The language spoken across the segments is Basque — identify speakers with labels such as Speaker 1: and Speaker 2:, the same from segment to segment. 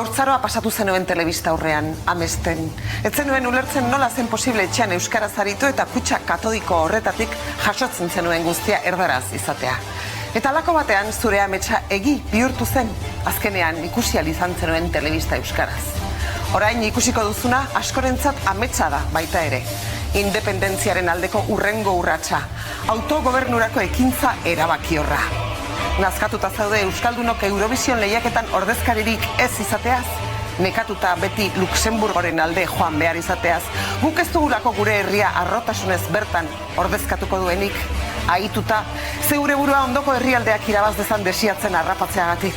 Speaker 1: Haurtzaroa pasatu zenuen telebista aurrean, amesten. Ez zenuen ulertzen nola zen posible etxean euskaraz aritu eta kutxa katodiko horretatik jasotzen zenuen guztia erdaraz izatea. Eta halako batean zure ametsa egi bihurtu zen, azkenean ikusi ahal izan zenuen telebista euskaraz. Orain ikusiko duzuna askorentzat ametsa da baita ere. Independentziaren aldeko urrengo urratsa, autogobernurako ekintza erabakiorra. Nazkatuta zaude Euskaldunok Eurovision lehiaketan ordezkaririk ez izateaz, nekatuta beti Luxemburgoren alde joan behar izateaz, guk ez dugulako gure herria arrotasunez bertan ordezkatuko duenik, ahituta, zeure burua ondoko herrialdeak irabaz dezan desiatzen harrapatzeagatik.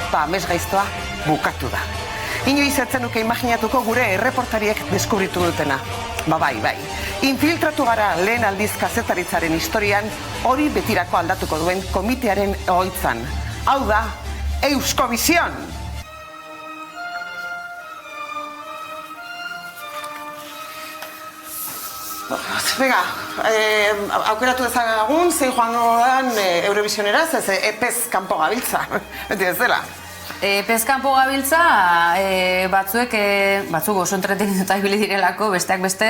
Speaker 1: Ba, amesgaiztoa bukatu da. Inoiz ez zenuke imaginatuko gure erreportariek deskubritu dutena. Ba bai. Infiltratu gara lehen aldiz kazetaritzaren historian hori betirako aldatuko duen komitearen egoitzan. Hau da, Euskovision! Venga, aukeratu ezagun, zein joango dan Eurovisioneraz, ez epez kanpo gabiltza, beti ez dela.
Speaker 2: Epez kanpo gabiltza, batzuk oso entreteniduta ibili direlako, besteak beste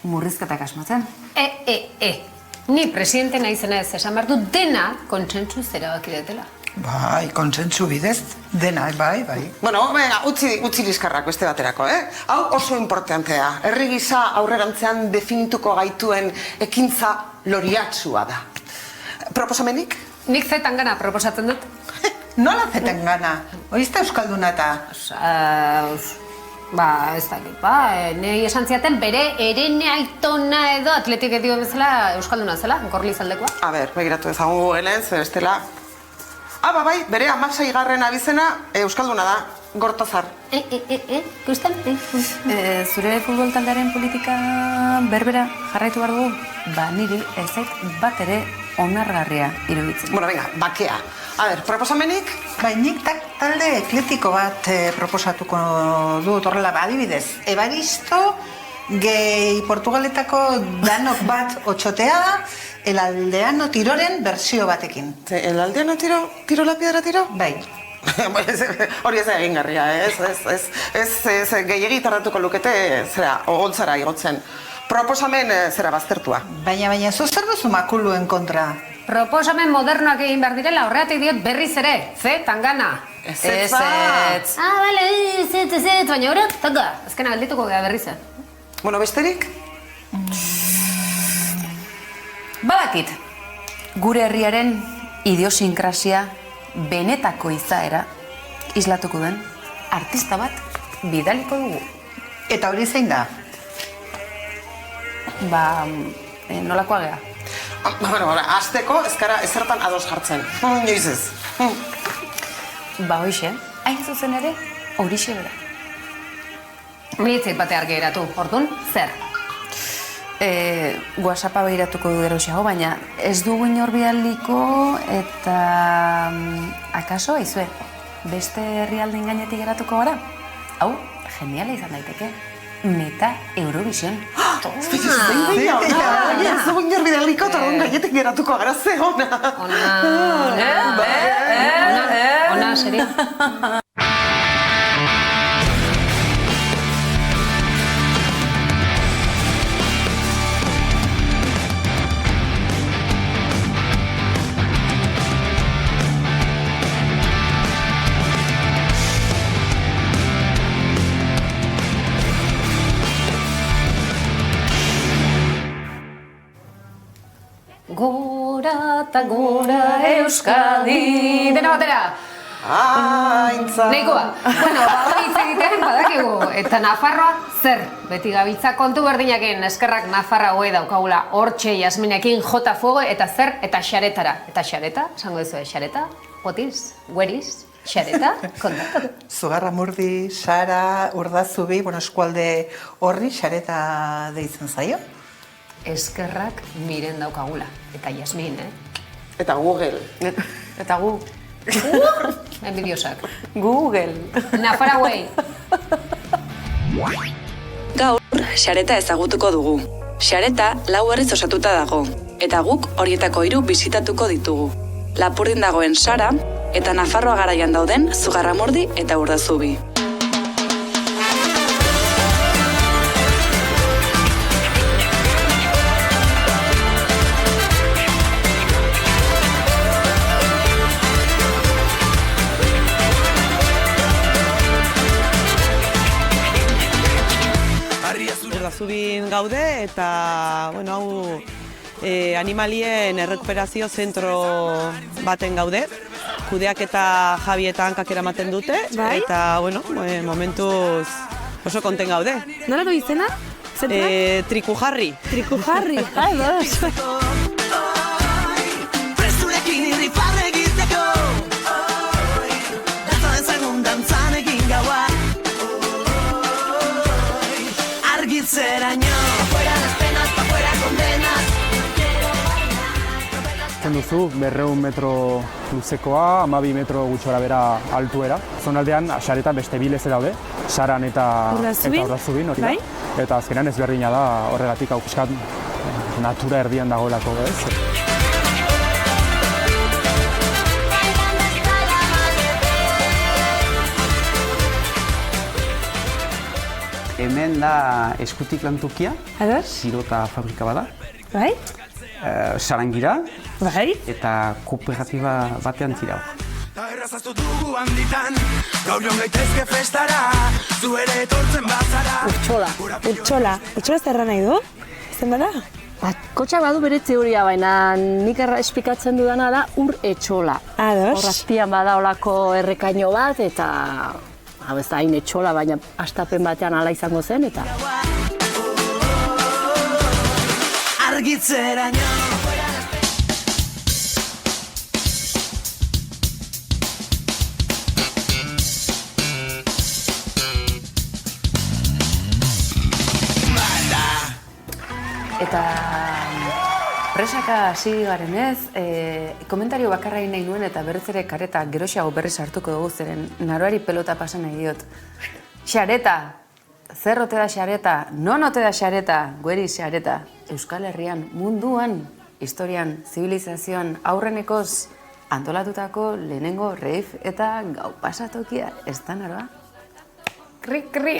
Speaker 2: murrizketak asmatzen.
Speaker 3: Ni presidente naizenez esan behar du dena kontsentsu erabaki dutela.
Speaker 4: Bai, kontsentsu bidez, dena, bai.
Speaker 1: Bueno, venga, utzi liskarrak beste baterako, Hau oso importantea. Herri gisa aurrerantzean definituko gaituen ekintza loriatsua da. Proposamenik?
Speaker 3: Nik Zetangana proposatzen dut.
Speaker 4: Nola Zetangana? Oizte Euskalduna eta?
Speaker 3: Ez dakit, nahi esan ziaten bere erene aitona edo atletik edo bezala Euskalduna zela, Gorlizaldekoa.
Speaker 1: A ber, begiratu ezagun Googleen, zer bestela. Bai, bere 16. abizena Euskalduna da, Gortozar.
Speaker 3: Gusten?
Speaker 2: Zure futbol taldearen politika berbera jarraitu behar dugu? Ba, niri ez zait bat ere onargarria iruditzen.
Speaker 1: Bueno, venga, bakea. A ber, proposamenik?
Speaker 4: Bai, nik talde ekletiko bat proposatuko dut horrela, adibidez. Ebaristo, gehi Portugaletako danok bat otxotea, El Aldeano Tiroren bersio batekin.
Speaker 1: El Aldeano tiro la piedra tiro?
Speaker 4: Bai.
Speaker 1: Hori ez egingarria, ez gehiegi tardatuko lukete, zera, oholtzara igotzen. Proposamen zera baztertua.
Speaker 4: Baina, zu zer duzu makuluen kontra?
Speaker 3: Proposamen modernoak egin behar direla, horregatik diot berriz ere, Zetangana.
Speaker 1: Ez.
Speaker 3: Bale, ez, baina horret, taka, azkena geldituko gara berriz.
Speaker 1: Bueno, besterik?
Speaker 2: Badakit, gure herriaren idiosinkrasia benetako izaera islatuko den artista bat bidaliko dugu.
Speaker 4: Eta hori zein da?
Speaker 2: Nolakoa gea?
Speaker 1: Bueno, azteko ezkara ezertan ados jartzen. Inoiz ez.
Speaker 2: Hoxe, hain zuzen ere, horixe bera.
Speaker 3: Militzit bate argi eratu, orduan, zer?
Speaker 2: WhatsAppa behiratuko du geroxeago, baina ez dugu inor bidaliko eta akaso, aizue, beste herrialdein gainetik geratuko gara? Hau, geniala izan daiteke. Meta Eurovision.
Speaker 1: Ez dugu inor bidaliko eta gainetik geratuko gara, ze ona.
Speaker 3: Ona, serio. Gora eta gora Euskadi... Dena batera!
Speaker 1: Aintza!
Speaker 3: Neikoa! Bueno, hitz egitean badakigu. Eta Nafarroa zer? Beti gabiltza kontu berdinakin eskerrak Nafarra hoe daukagula. Hortxe Jasminekin jota fuego eta zer eta xaretara. Eta xareta? Esango duzu, xareta? What is? Where is? Xareta? Kontatu.
Speaker 4: Zugarramurdi, Sara, Urdazubi, eskualde horri xareta deitzen zaio.
Speaker 3: Eskerrak miren daukagula. Eta Jasmin,
Speaker 1: Eta Google.
Speaker 2: Eta gu.
Speaker 3: Envidiosak.
Speaker 2: Google.
Speaker 3: Nafara way.
Speaker 5: Gaur, xareta ezagutuko dugu. Xareta 4 herriz osatuta dago, eta guk horietako 3 bisitatuko ditugu. Lapurdin dagoen Sara, eta Nafarroa garaian dauden Zugarramurdi eta Urdazubi.
Speaker 6: Urdazubin gaude eta hau animalien errekuperazio zentro baten gaude. Kudeak eta Javi eta Hankak eramaten dute eta momentuz oso konten gaude.
Speaker 7: Nola du izena?
Speaker 6: Trikujarri.
Speaker 7: Trikujarri, dos.
Speaker 8: Presturekin irrifarre egiteko Dantzan ezagun dantzan egin gaua Argitzeraino Afuera las penas, pa' fuera condenas
Speaker 9: Duzu, 200 metro luzekoa, 12 metro gutxora bera altuera. Zonaldean, xaretan beste bilez daude, Saran eta Urdazubin, hori da. Eta azkenan ezberdina da horregatik hau pixkat natura erdian dagoelako, ez?
Speaker 10: Hemen da eskutik lantokia, sirota fabrika bada.
Speaker 7: Bai?
Speaker 10: Sarangira,
Speaker 7: bai?
Speaker 10: Eta kooperatiba batean zira.
Speaker 8: Ta errazaztu dugu handitan, gaur joan gaitezke festara, zu ere etortzen bazara.
Speaker 7: Urtsola zerra nahi du? Zen bada?
Speaker 11: Kotxak badu bere teoria, baina nik espikatzen dudana da ur etxola.
Speaker 7: Ados.
Speaker 11: Horrazpian bada olako errekaino bat, eta ez da hain etxola, baina astapen batean ala izango zen, eta...
Speaker 8: Argitzeraino
Speaker 2: Eta presaka hasi garenez, komentario bakarra egin nahi nuen eta berriz ere kareta geroxeago berriz hartuko dugu zeren naroari pelota pasan nahi diot. Xareta! Zer ote da xareta? Non ote da xareta? Gueri xareta. Euskal Herrian, munduan, historian, zibilizazioan, aurrenekoz antolatutako lehenengo rave eta gau pasatokia. Ez da naroa?
Speaker 3: Kri.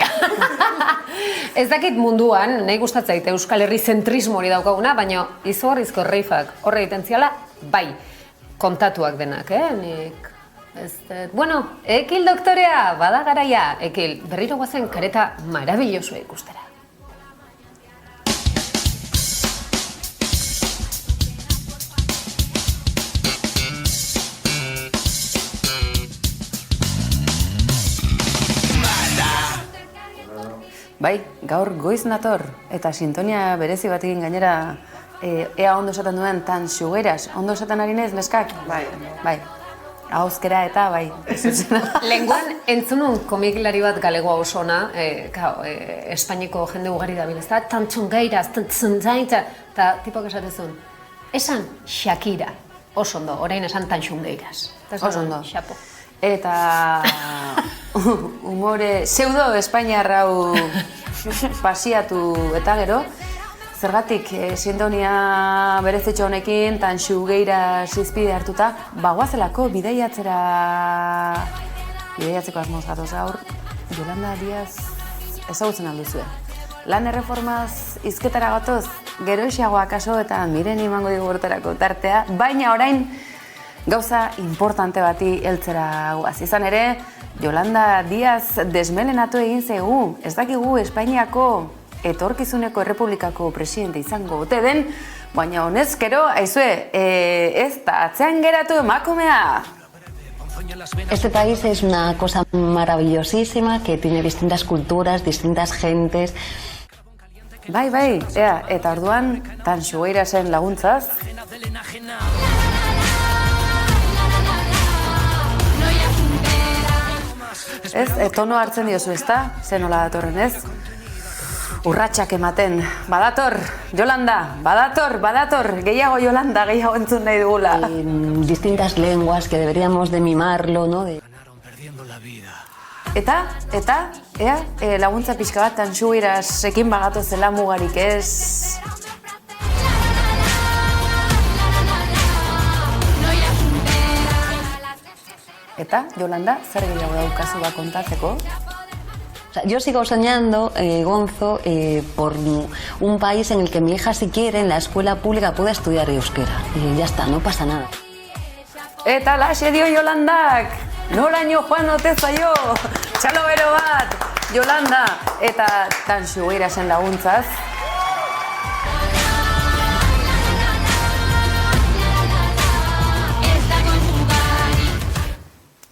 Speaker 3: Ez dakit munduan, nahi gustatzait Euskal Herri zentrismo hori daukaguna, baina izugarrizko reifak horre egiten ziala, bai, kontatuak denak, nik... Bueno, Ekil doktorea, bada garaia, Ekil, berriro guazen kareta marabillosoa ikustera.
Speaker 2: Bai, gaur goiz nator eta sintonia berezi batekin gainera ea ondo esaten duen tan xugueras. Ondo esaten ari nez, neskak? Bai. Ahozkera eta bai.
Speaker 3: Lenguan entzunun komikilari bat galegoa oso ona, Espainiko jende ugari dabil, ez da? Tantxungeiraz, tantzunzaintza, eta tipok esatezun. Esan Shakira, oso ondo, orain esan tantxungeiraz.
Speaker 2: Oso ondo.
Speaker 3: Xapo.
Speaker 2: Eta humore pseudo espainiar hau pasiatu eta gero, zergatik sintonia berezitxo honekin, tan xugeira zizpide hartuta, bagoazelako bidaiatzeko asmoz gatoz gaur, Yolanda Díaz ezagutzen alduzue. Lan erreformaz hizketara gatoz, geroxeagoa kaso eta miren imango digu urterako tartea, baina orain gauza importante bati heltzera guaz. Izan ere, Yolanda Díaz desmelenatu egin zaigu. Ez dakigu Espainiako etorkizuneko errepublikako presidente izango ote den, baina honezkero, aizue, ez da atzean geratu emakumea.
Speaker 12: Este país es una cosa maravillosísima que tiene distintas culturas, distintas gentes.
Speaker 2: Bai, eta orduan, tan xueira zen laguntzaz. Ez, tono hartzen diozu, ez da? Zer nola datorren, ez? Urratxak ematen. Badator, Yolanda, badator. Gehiago Yolanda, gehiago entzun nahi dugula.
Speaker 12: Distintas lenguas que deberíamos de mimarlo, ¿no?
Speaker 2: Eta, ea, laguntza pixka bat tantxuiraz ekin bagatu zela mugarik ez... Eta, Yolanda, zer gehiago daukazu ba kontatzeko?
Speaker 12: Yo sigo soñando, Gonzo, por un país en el que mi hija, si quiere, en la escuela pública pueda estudiar euskera. Y ya está, no pasa nada.
Speaker 2: Eta laxe dio Yolandak, noraino joan ote zaio, txalo bero bat, Yolanda, eta Tanxu Eirasen laguntzaz.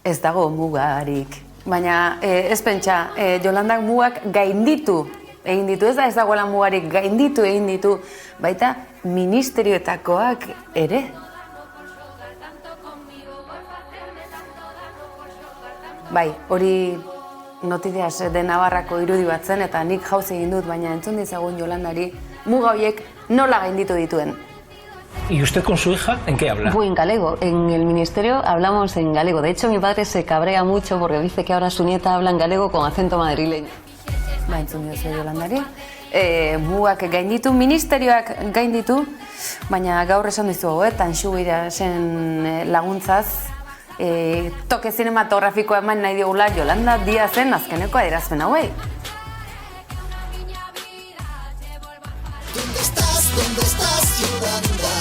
Speaker 2: Ez dago mugarik. Baina ez pentsa, Yolandak mugak gainditu egin ditu, ez dagoela mugarik gainditu egin ditu, baita ministerioetakoak ere. Bai, hori Notideas de Navarrako irudi bat zen eta nik jauz egin dut, baina entzun dizagun Yolandari muga horiek nola gainditu dituen.
Speaker 13: ¿Y usted con su hija en qué habla?
Speaker 12: En galego. En el ministerio hablamos en galego. De hecho, mi padre se cabrea mucho porque dice que ahora su nieta habla en galego con acento madrileño.
Speaker 2: Ba, entzun diozu Yolandari. Mugak gainditu, ministerioak gainditu, baina gaur esan dizugu, Tanxu Eirasen laguntzaz, toke zinematografikoa eman nahi diogula Yolanda Díazen azkeneko adierazpen hauei.
Speaker 14: ¿Dónde estás, Yolanda?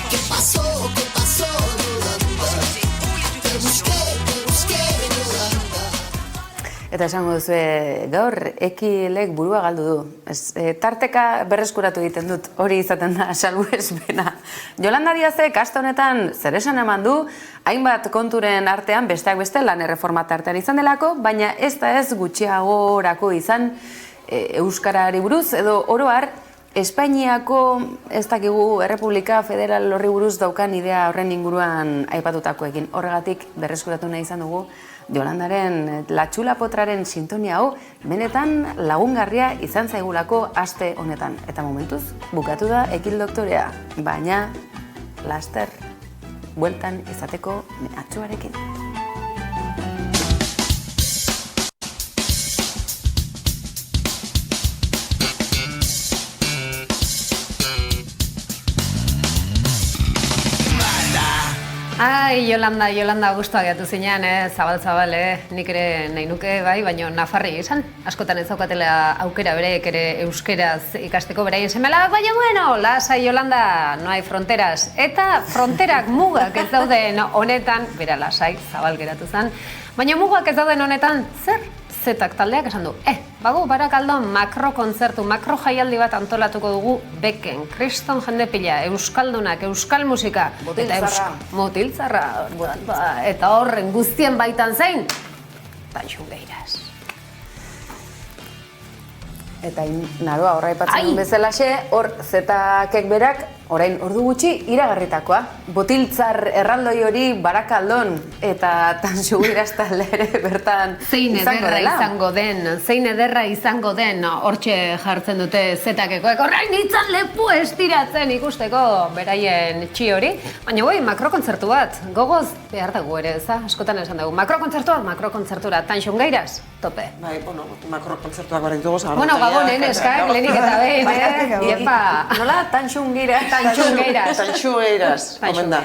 Speaker 14: ¿Qué pasó, Yolanda? Te busqué, Yolanda.
Speaker 2: Eta esango duzu, gaur ekilek burua galdu du. Tarteka berreskuratu egiten dut, hori izaten da salbuespena. Yolanda Díazek aste honetan zer esan eman du, hainbat konturen artean, besteak beste lan erreforma tartean izan delako, baina ez da ez gutxiagorako izan Euskarari buruz, edo oroar, Espainiako, ez dakigu, Errepublika Federal horri buruz daukan idea horren inguruan aipatutakoekin. Horregatik berreskuratu nahi izan dugu Yolandaren Latxula Potraren sintonia hau benetan lagungarria izan zaigulako aste honetan. Eta momentuz, bukatu da Ekil Doktorea, baina laster bueltan izateko mehatxuarekin.
Speaker 3: Ai, Yolanda guztua gehiatu zinean, zabal, nik ere nahi nuke, bai, baina nafarri izan. Askotan ez daukatela aukera bereek ere euskeraz ikasteko beraien semelak, baina bueno, lasai Yolanda, no hay fronteras. Eta fronterak mugak ez dauden honetan, bera lasai, zabal geratu zen, baina mugak ez dauden honetan, zer? Zetak taldeak esan du, bago Barakaldon makrokontzertu, makro-jaialdi bat antolatuko dugu Beken, kriston jende pila, euskaldunak, euskal musika. Motiltzarra. Eta horren guztien baitan zein, Tanxu Eiras.
Speaker 2: Eta naroa horra ipatzen bezalaxe, hor zetakek berak, orain ordu gutxi iragarritakoa. Botiltzar erraldoi hori Barakaldon eta Tanxu Eiras ere bertan
Speaker 3: zein ederra izango den, hortxe jartzen dute zetakekoek, orain itzan lepu estiratzen ikusteko beraien txi hori. Baina goi, makrokontzertu bat, gogoz behar dugu ere, askotan esan dugu. Makrokontzertura, Tanxu Eiras, tope.
Speaker 1: Bai, bueno, makrokontzertuak barrik dugu zaharra.
Speaker 3: Bueno, gabonen, eskak, lehenik eta behin, Iepa.
Speaker 2: Nola, Tanxu Eiras.
Speaker 1: Tanxu Eiras, omen da.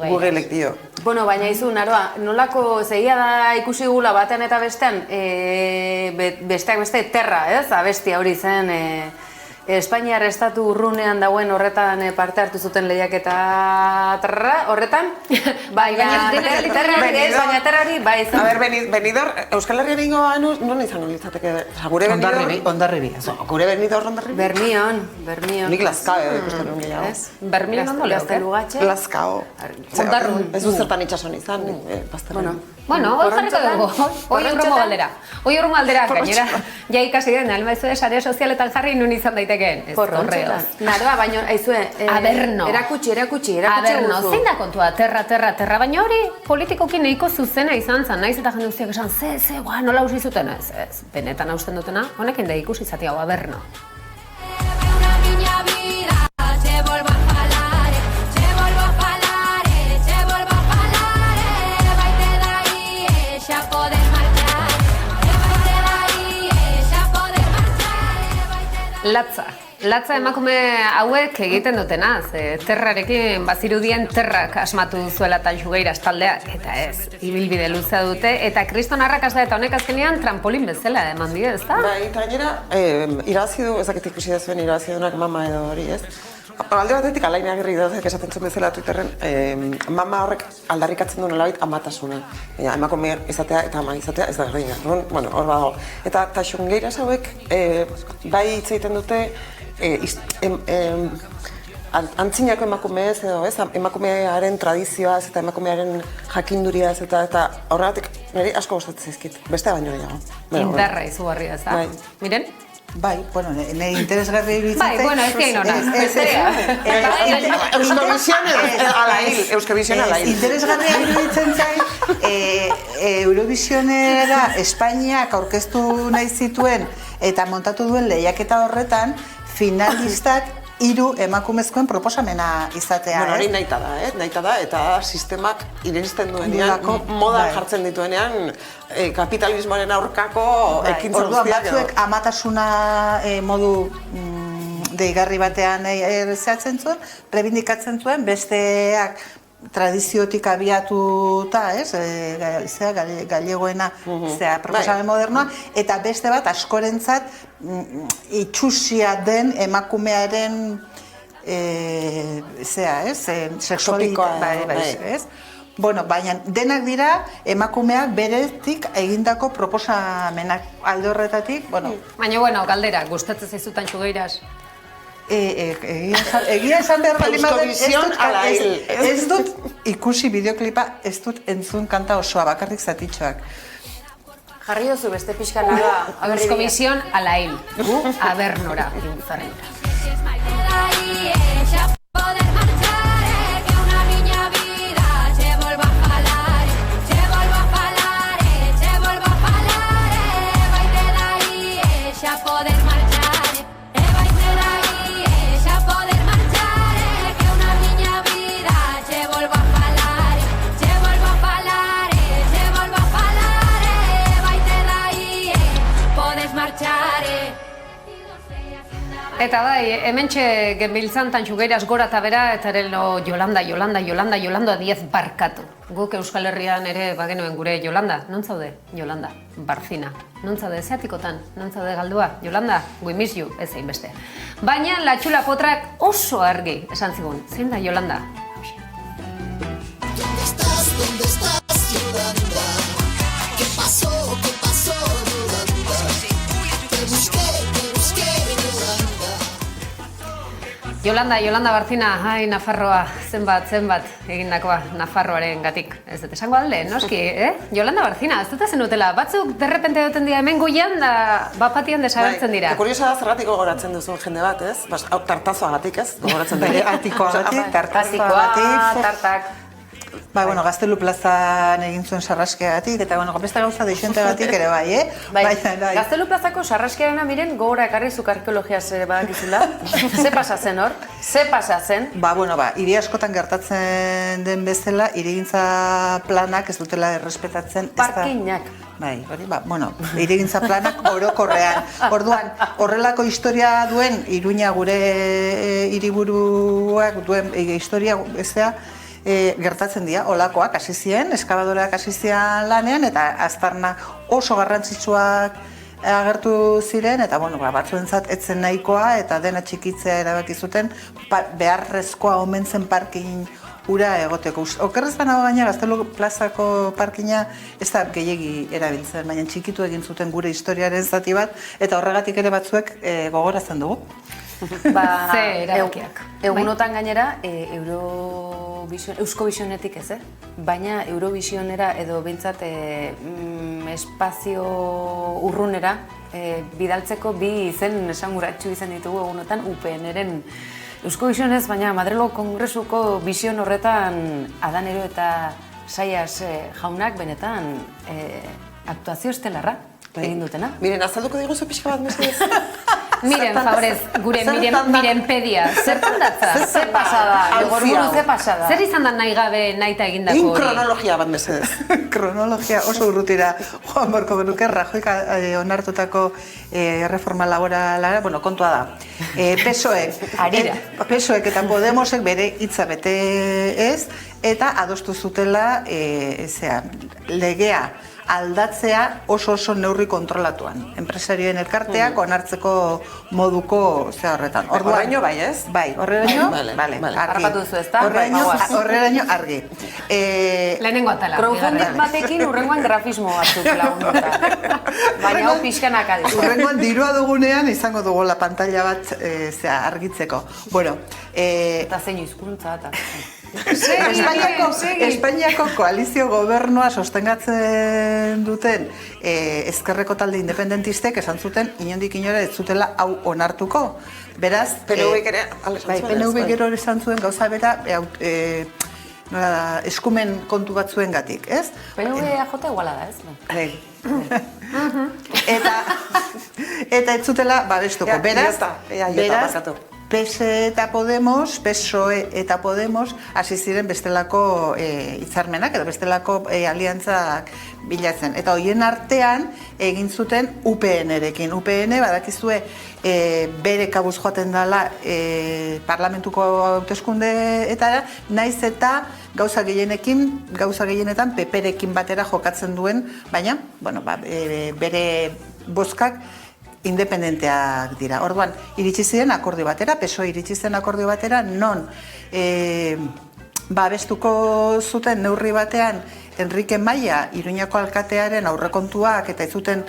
Speaker 1: Gugelek dio.
Speaker 2: Bueno, baina izu, naroa, nolako zegia da ikusi gula batean eta bestean, besteak beste terra, ez? Abestia hori zen, Espainiar estatu urrunean dauen horretan parte hartu zuten lehiaketa horretan, baina terra hori, bai izan.
Speaker 1: A ber, Benidorm, Euskal Herria ningoa non izango litzateke? Gure Benidorm?
Speaker 4: Ondarriri.
Speaker 1: Gure Benidorm Ondarriri?
Speaker 2: Bermion.
Speaker 1: Nik Lazkao ikusten nuen gehiago.
Speaker 3: Bermion ondo leuke?
Speaker 1: Lazkao.
Speaker 3: Ondarrun.
Speaker 1: Ez du zertan itxason izan,
Speaker 3: Bueno, hoi jarriko dugu, hoi urrumo galdera. Hoi urrumo galdera, gainera, ja ikasi den, almaizu sare sozialetan jarri nun izan daitekeen.
Speaker 2: Korreoz. Naroa, baina, aizue,
Speaker 3: Aberno.
Speaker 2: Erakutsi
Speaker 3: Aberno,
Speaker 2: guzu.
Speaker 3: zein da kontua, terra, baina hori politikoki nahiko zuzena izan zen, naiz eta jende guztiak esan, nola usi zuten, ez, benetan hausten dutena, honekin da ikusi zati hau, Aberno. Latza, latza emakume hauek egiten dutenaz. Terrarekin bazirudien terrak asmatu duzuela Tanxugeiras taldeak, eta ez, ibilbide luzea dute, eta kriston arrakasta eta honek azkenean trampolin bezala eman die, ezta?
Speaker 1: Bai, eta gainera, irabazi du, ezakit ikusi da zuen irabazi duenak mama edo hori, ez? Alde batetik, Alain Agirrek daudek esaten zuen bezala Twitterren, mama horrek aldarrikatzen duen nolabait amatasuna. Emakume izatea eta ama izatea ez da berdina. Bueno, hor badago. Eta Tanxugeiras hauek bai hitz egiten dute antzinako emakumeez edo, ez? Emakumearen tradizioaz eta emakumearen jakinduriaz eta horregatik niri asko gustatzen zaizkit. Beste baino gehiago.
Speaker 3: Indarra izugarria, ez da? Miren?
Speaker 4: Bai, bueno, nire interesgarri iruditzen.
Speaker 3: Bai, bueno, ez que inona.
Speaker 1: Euskabizioan ala hil.
Speaker 4: Interesgarria iruditzen zait, Eurovisionera Espainiak aurkeztu nahi zituen eta montatu duen lehiaketa horretan, finalistak 3 emakumezkoen proposamena izatea,
Speaker 1: Bueno, hori nahita da, eta sistemak iristen duenean, modan jartzen dituenean, kapitalismoaren aurkako ekintza guztiak.
Speaker 4: Orduan batzuek amatasuna modu deigarri batean zehatzen zuen, rebindikatzen zuen, besteak tradiziotik abiatuta, gallegoena, proposamen modernoa, eta beste bat askorentzat itxusia den emakumearen sexualitatea, Bueno, baina denak dira emakumeak beretik egindako proposamenak alde horretatik, bueno.
Speaker 3: Baina, galdera, gustatzen zaizu Tanxugeiras?
Speaker 4: Egia esan behar bali maden, ez dut ikusi bideoklipa, ez dut entzun kanta osoa, bakarrik zatitxoak.
Speaker 2: Jarri dozu beste pixkana da.
Speaker 3: Euskobizion ala hil, gu abernora intzarrira. Eta bai, hementxe genbiltzan Tanxugeiras gora eta bera, eta ere Yolanda 10 barkatu. Guk Euskal Herrian ere bagenuen gure Yolanda. Non zaude? Yolanda, Barcina. Non zaude zeatikotan? Non zaude galdua? Yolanda, we miss you, ez egin beste. Baina latxula potrak oso argi esan zigun. Zein da Yolanda?
Speaker 14: ¿Dónde estás, Yolanda? ¿Qué pasó, Yolanda? Te busqué,
Speaker 3: Yolanda Barcina, ai, Nafarroa, zenbat egindakoa Nafarroaren gatik. Ez dut esango alde, noski, Yolanda Barcina, ez dut zenutela, batzuk derrepente duten dira hemen goian da bapatian desagertzen dira.
Speaker 1: Kuriosa da zergatik gogoratzen duzun jende bat, ez? Tartazoagatik, ez? Gogoratzen dira.
Speaker 4: Atikoagatik, tartak. Ba, bueno, Gaztelu plazan egin zuen sarraskeagatik, eta, bueno, beste gauza deixenteagatik ere bai,
Speaker 2: Bai, Gaztelu plazako sarraskearena miren gogora ekarri zuk arkeologiaz badakizula. Ze pasa zen hor? Ze pasa zen?
Speaker 4: Ba, bueno, hiri askotan gertatzen den bezala, hirigintza planak ez dutela errespetatzen.
Speaker 2: Parkinak.
Speaker 4: Bai, hori, bueno, hirigintza planak orokorrean. Orduan, horrelako historia duen, Iruña gure hiriburuak duen historia ezea, gertatzen dira, olakoak hasi ziren, eskabadoreak hasi ziren lanean, eta aztarna oso garrantzitsuak agertu ziren, eta batzuentzat etzen nahikoa, eta dena txikitzea erabaki zuten, beharrezkoa omen zen parkin ura egoteko. Okerrez banago baina Gaztelu plazako parkina ez da gehiegi erabiltzen, baina txikitu egin zuten gure historiaren zati bat, eta horregatik ere batzuek gogoratzen dugu.
Speaker 3: Ze erabakiak.
Speaker 2: Egunotan gainera, Euskovisionetik ez, baina Eurovisionera edo bintzat espazio urrunera bidaltzeko bi izen esanguratsu izan ditugu egunotan UPN-eren Euskovisionez, baina Madrilgo Kongresuko bizion horretan Adanero eta Saias jaunak benetan aktuazio estelarra egin dutena.
Speaker 1: Miren, azalduko diguzu pixka bat mesedez?
Speaker 3: Miren, Fabrez, gure mirenpedia. Zertan datza?
Speaker 2: Ze pasada, gorburu ze pasada.
Speaker 3: Zer izan da nahi gabe nahita egindako hori?
Speaker 1: Kronologia bat mesedez.
Speaker 4: Kronologia oso urrutira joan borko genuke, Rajoik onartutako reforma laborala, bueno, kontua da. PSOEk eta Podemosek bere hitza bete ez, eta adostu zutela legea aldatzea oso neurri kontrolatuan. Enpresarioen elkarteak onartzeko moduko horretan.
Speaker 1: Horreño bai, ez?
Speaker 4: Bai, horreño,
Speaker 1: argi.
Speaker 2: Harrapatu zu, ezta?
Speaker 4: Horreño argi.
Speaker 3: Lehenengo atala.
Speaker 2: Crowdfunding batekin urrengoan grafismo batzuk lagunduta. Baina hau pixkanak adizu.
Speaker 4: Urrengoan dirua dugunean izango dugu la pantalla bat argitzeko. Bueno,
Speaker 2: eta zein hizkuntza eta...
Speaker 4: Espainiako koalizio gobernua sostengatzen duten ezkerreko talde independentistek esan zuten inondik inora ez zutela hau onartuko. Beraz, PNV gero esan zuen gauza bera eskumen kontu batzuen gatik, ez?
Speaker 2: PNV AJ iguala da, ez?
Speaker 4: Eta ez zutela babestuko. Beraz, PSOE eta Podemos hasi ziren bestelako hitzarmenak edo bestelako aliantzak bilatzen. Eta hoien artean egin zuten UPN-erekin. UPN badakizue bere kabuz joaten dela parlamentuko hauteskundeetara, naiz eta gauza gehienetan PP-rekin batera jokatzen duen, baina bere bozkak independenteak dira. Orduan, iritsi ziren akordio batera, PSOE iritsi zen akordio batera, non babestuko zuten neurri batean Enrique Maia, Iruñako alkatearen aurrekontuak, eta ez zuten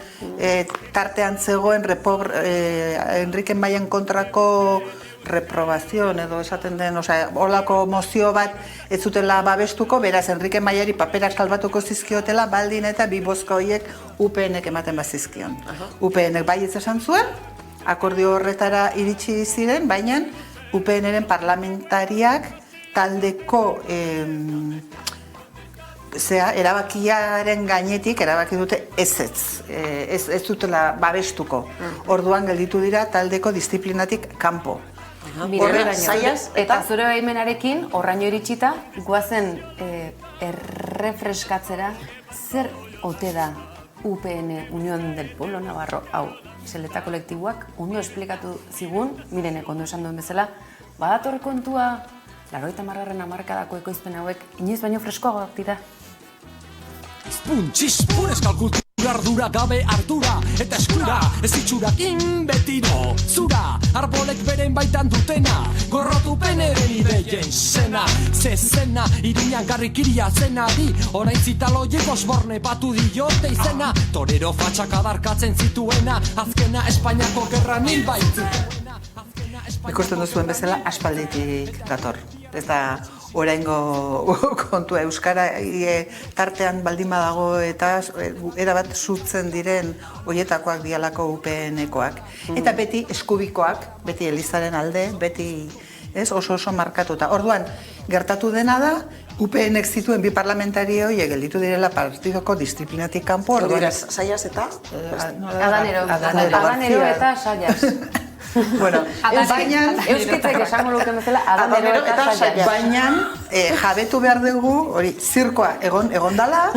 Speaker 4: tartean zegoen Enrique Maian kontrako reprobazion edo esaten den, holako mozio bat ez zutela babestuko, beraz Enrique Maiari paperak salbatuko zizkiotela, baldin eta bi bozka horiek UPN-ek ematen bazizkion. UPN-ek bai ez esan zuen, akordio horretara iritsi ziren, baina UPN-eren parlamentariak taldeko erabakiaren gainetik erabaki dute ez dutela babestuko. Orduan gelditu dira taldeko disiplinatik kanpo.
Speaker 2: Eta zure baimenarekin, horraino iritsita, guazen errefreskatzera, zer ote da UPN, Unión del Pueblo Navarro, hau, seleta kolektiboak, ondo esplikatu zigun, mirenek ondo esan duen bezala, badator kontua, 80. hamarkadako ekoizpen hauek, inoiz baino freskoagoak dira.
Speaker 15: Txispun eskalkultura ardura gabe ardura eta eskura ez itxurakin betiro zura arbolek beren baitan dutena gorrotu peneren ideien zena zezena irinan garrikiria zena di orain zitaloiek osborne batu diote izena torero fatxak adarkatzen zituena azkena Espainiako gerran hil baitzutena.
Speaker 4: Ikusten duzuen bezala aspalditik dator. Ez da oraingo kontua euskara tartean baldin badago eta erabat zutzen diren hoietakoak dialako UPN-ekoak. Eta beti eskubikoak, beti Elizaren alde, beti oso markatuta. Orduan, gertatu dena da, UPN-ek zituen bi parlamentari horiek gelditu direla partidoko disiplinatik kanpo.
Speaker 1: Saias eta?
Speaker 2: Adanero eta Saias.
Speaker 4: Bueno,
Speaker 2: euskitzek esango luke bezala, Adanero eta Saias.
Speaker 4: Baina, jabetu behar dugu, hori, zirkoa egon dala,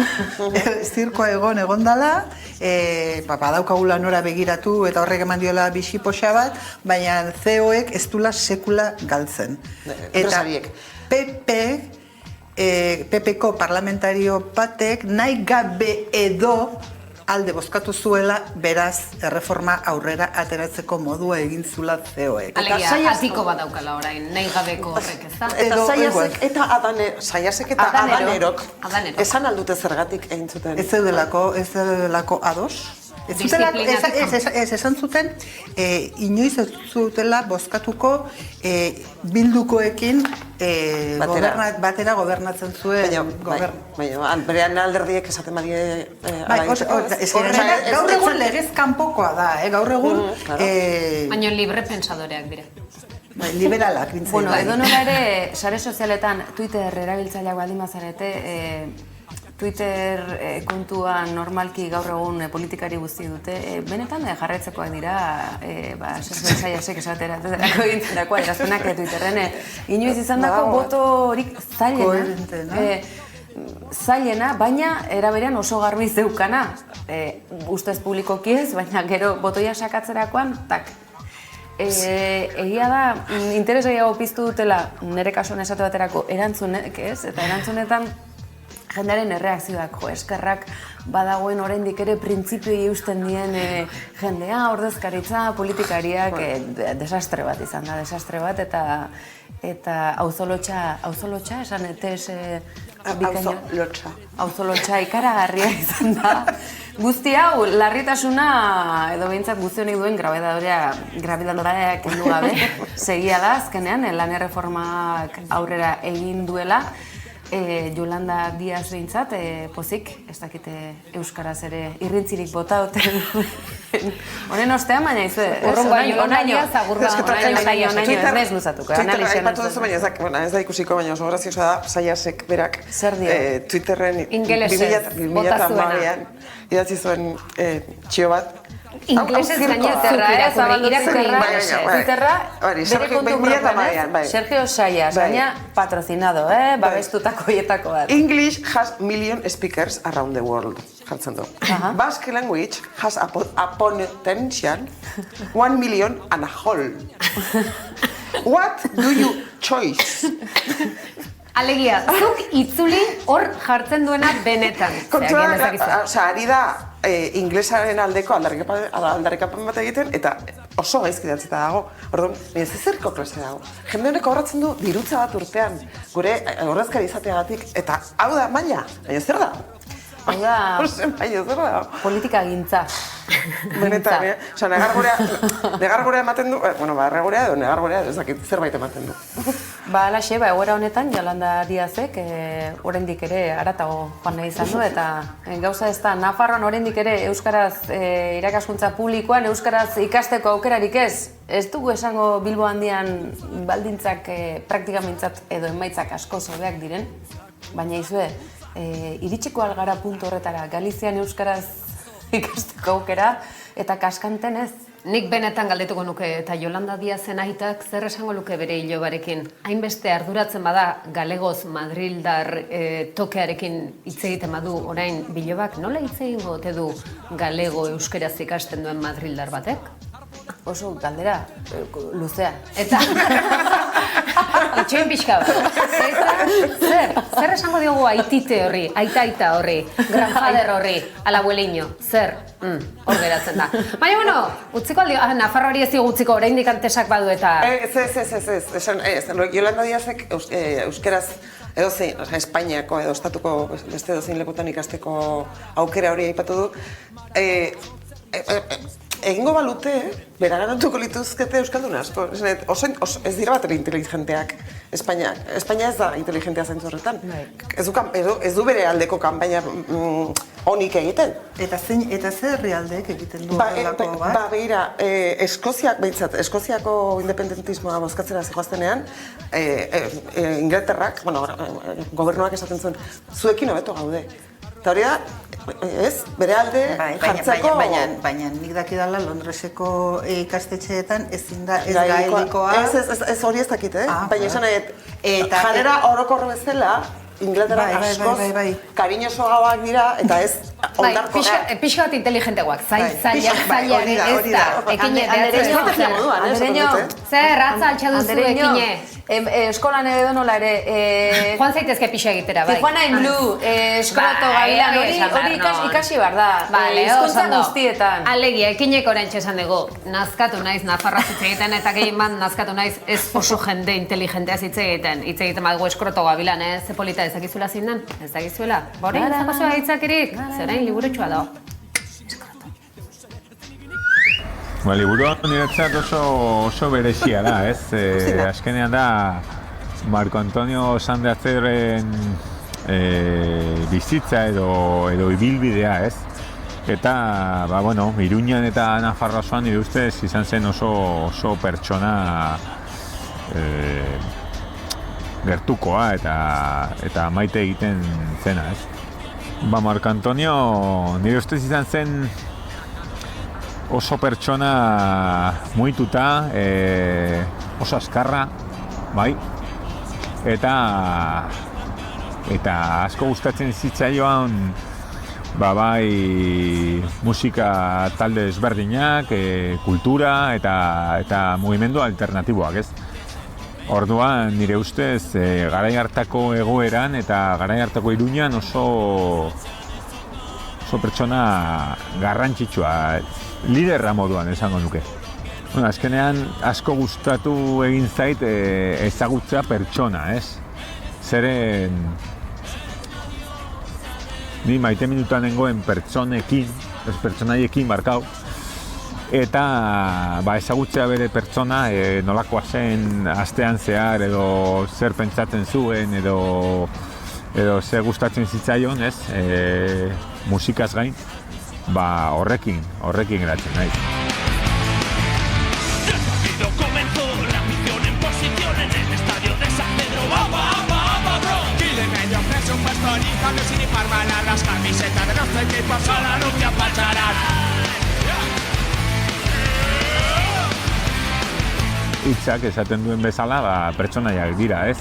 Speaker 4: badaukagula nora begiratu eta horrek eman diola bixi poxa bat, baina CEO-ek ez dula sekula galtzen. Eta PP-ko parlamentario batek nahi gabe edo alde bozkatu zuela, beraz, erreforma aurrera ateratzeko modua egin zula CEO-ek.
Speaker 3: Alegia, atiko bat daukala orain, nahi gabeko horrek, ez da?
Speaker 1: Eta Saiasek eta Adanerok esan aldute zergatik egin zuten?
Speaker 4: Ez zeudelako ados. Esan zuten, inoiz ez zutela bozkatuko bildukoekin batera gobernatzen zuen.
Speaker 1: Baina, berean alderdiek esaten badie...
Speaker 4: Gaur egun legez kanpokoa da, gaur egun...
Speaker 3: Baina libre pensadoreak dira.
Speaker 4: Liberalak bintzen.
Speaker 2: Bueno, edo nola ere, sare sozialetan, Twitter erabiltzaileak baldin bazarete, Twitter kontua normalki gaur egun politikari guzti dute, benetan jarraitzekoak dira, Sergio Sayasek esatera, eterako egintzendakoa, erazpenak Twitterren, inoiz izan dako boto horik zailena, baina eraberean oso garbi zeukana, ustez publikoki ez, baina gero botoia sakatzerakoan, tak. Egia da, interes gehiago piztu dutela, nire kasuan esate baterako erantzunek ez, eta erantzunetan jendearen erreakzioak, eskerrak badagoen oraindik ere printzipioei eusten dien jendea, ordezkaritza, politikariak, desastre bat izan da, desastre bat, eta auzolotxa, esan ETS bikaina. Auzolotxa ikaragarria izan da. Guzti hau, larritasuna, edo behintzat guzti honek duen grabidadorea kendu gabe, segia da azkenean, lan erreformak aurrera egin duela, Yolanda Díaz behintzat, pozik, ez dakite euskaraz ere irrintzirik bota duten honen ostean, baina izu, onaino ez naiz luzatuko.
Speaker 1: Aipatu duzu, baina ez da ikusiko, baina oso graziosa da, Sayasek berak Twitterren 2008an idatzi zuen txio bat.
Speaker 3: Inglesez gaineterra, irakurri inglesez.
Speaker 2: Twitterra, bere kontu propanen, Sergio Sayas, baina patrocinado, babestutako hietako bat.
Speaker 1: English has million speakers around the world, jartzen du. Basque language has a potential 1 million and a whole. What do you choose?
Speaker 3: Alegia, zuk itzuli hor jartzen duena benetan.
Speaker 1: Kontua, ari da inglesaren aldeko aldarrikapen bat egiten, eta oso gaizki datzita dago. Orduan, ez ezerko klase dago. Jende honek horretzen du dirutza bat urtean, gure ordezkari izateagatik, eta hau da maila, baina zer da?
Speaker 2: Hau da politika gintza.
Speaker 1: Benetan, oza, negargurea ematen du, negargurea edo negargurea ezakit zerbait ematen du.
Speaker 2: Alaxe, egoera honetan, Yolanda Díazek oraindik ere haratago joan nahi izan du, eta gauza ez da, Nafarroan oraindik ere euskaraz irakaskuntza publikoan, euskaraz ikasteko aukerarik ez. Ez dugu esango Bilbo handian baldintzak praktikamintzat edo emaitzak asko hobeak diren, baina izue, iritsiko algara puntu horretara, Galizian euskaraz ikasteko aukera, eta kaskanten ez.
Speaker 3: Nik benetan galdetuko nuke, eta Yolanda Díazen aitak zer esango luke bere ilobarekin. Hainbeste arduratzen bada galegoz madrildar tokearekin hitz egiten badu orain bilobak, nola hitz egingo ote du galego euskeraz ikasten duen madrildar batek?
Speaker 2: Oso galdera, luzea.
Speaker 3: Eta itxoin pixka bat. Zer esango diogu aitite horri, aita horri, grandfather horri, alabueliño, zer? Hor geratzen da. Baina, bueno, utziko aldi, Nafarroari ez dugu utziko, oraindik antesak badu eta...
Speaker 1: Ez, Yolanda Díazek euskeraz edozein, Espainiako edo estatuko beste edozein lekutan ikasteko aukera hori aipatu du. Egingo balute, beraganatuko lituzkete euskalduna asko. Ez dira bat inteligenteak Espainiak. Espainia ez da inteligentea zentzu horretan. Ez du bere aldeko kanpaina onik egiten.
Speaker 4: Eta ze herrialdeek egiten du horrelako bat?
Speaker 1: Begira, Eskoziak behintzat, Eskoziako independentismoa bozkatzera zigoaztenean, Inglaterrak, gobernuak esaten zuen, zuekin hobeto gaude. Eta hori da, ez, bere alde jartzeko...
Speaker 4: Baina nik dakidala Londreseko ikastetxeetan ezin da ez gaelikoa...
Speaker 1: Ez hori ez dakit, baina esan nahi, janera orokorro bezala, Inglaterrak askoz, kariñoso gauak dira, eta ez ondarkorrak.
Speaker 3: Pixka bat inteligenteagoak, zailaren ez da. Ekine,
Speaker 1: estrategia moduan,
Speaker 3: zer, ratza altxaduzu ekine.
Speaker 2: Eskolan edo nola ere...
Speaker 3: Joan zaitezke pixa egitera, bai.
Speaker 2: Tijuana in Blue, Eskolato Gabilan, hori ikasi behar da. Hizkuntza guztietan.
Speaker 3: Alegia, ekinek oraintxe esan dugu, nazkatu naiz, Nafarra hitz egiten, eta gehien bat nazkatu naiz ez oso jende inteligentea hitz egiten. Hitz egiten badugu Eskolato Gabilan, ze polita ezakizuela zindan? Ezakizuela? Bori, ezakazua hitzakirik? Zerain liburutxua da.
Speaker 16: Liburua niretzat oso berezia da, ez? Azkenean da Marco Antonio Sandeatzeren bizitza edo ibilbidea, ez? Eta, Iruñan eta Nafarroa osoan nire ustez izan zen oso pertsona gertukoa eta maite egiten zena, ez? Marco Antonio, nire ustez izan zen oso pertsona muituta, oso azkarra, bai, eta asko gustatzen zitzaioan bai musika talde ezberdinak, kultura eta mugimendu alternatiboak, ez? Orduan, nire ustez, garai hartako egoeran eta garai hartako Iruñan oso pertsona garrantzitsua, liderra moduan esango nuke. Azkenean, asko gustatu egin zait ezagutzea pertsona, ez? Zeren, ni maite minutan nengoen pertsonaiekin barkau, eta ezagutzea bere pertsona nolakoa zen astean zehar edo zer pentsatzen zuen edo zer gustatzen zitzaion, ez? Musikaz gain, horrekin geratzen naiz.
Speaker 8: Sin informar las camisetas de nuestro equipo sola nunca pasarán.
Speaker 16: Hitzak esaten duen bezala, pertsonaiak dira, ez?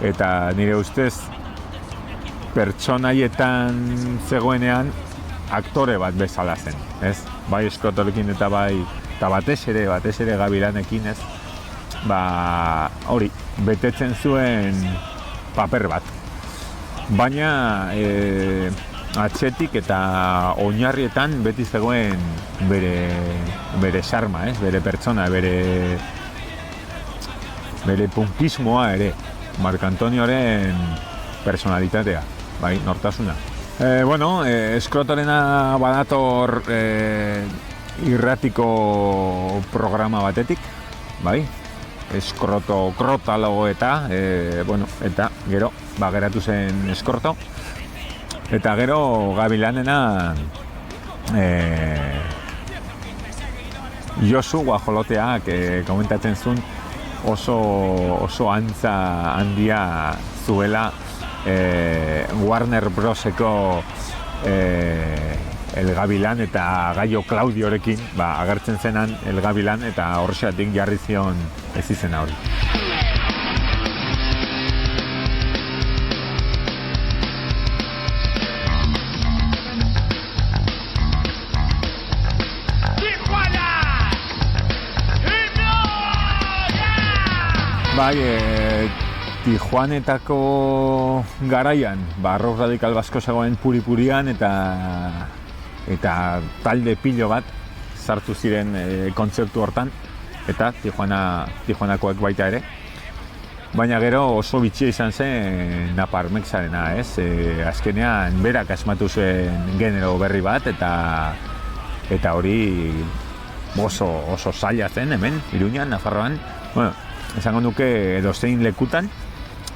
Speaker 16: Eta nire ustez, pertsonaietan zegoenean aktore bat bezala zen, ez? Bai Scrotorekin eta batez ere Gabilanekin, ez? Hori, betetzen zuen paper bat. Baina atzetik eta oinarrietan beti zegoen bere xarma, bere pertsona, bere punkismoa ere, Marco Antonioren personalitatea, bai, nortasuna. Skrotorena badator irratiko programa batetik, bai, Krotalo eta gero geratu zen Eskorto, eta gero Gabilanena Josu Guajoloteak komentatzen zuen oso antza handia zuela Warner Broseko El Gabilan eta Gaio Claudiorekin agertzen zenan El Gabilan eta horrexeatik jarri zion ez izena hori. Tijuanetako garaian, rock radikal basko zegoen puri-purian eta talde pilo bat sartu ziren kontzertu hortan, eta Tijuanakoek baita ere. Baina gero oso bitxia izan zen Naparmexarena, ez? Azkenean berak asmatu zen genero berri bat eta hori oso zaila zen hemen, Iruñan, Nafarroan. Esango nuke edozein lekutan,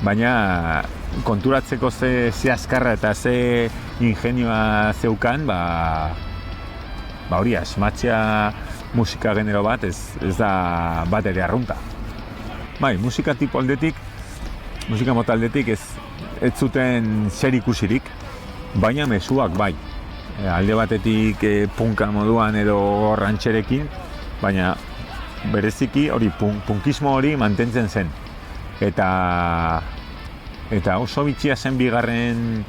Speaker 16: baina konturatzeko ze azkarra eta ze ingenioa zeukan, hori asmatzea musika genero bat ez da bat ere arrunta. Musika tipo aldetik, musika mota aldetik ez zuten zer ikusirik, baina mezuak bai. Alde batetik punka moduan edo rantxerekin, baina bereziki hori punkismo hori mantentzen zen. Eta oso bitxia zen bigarren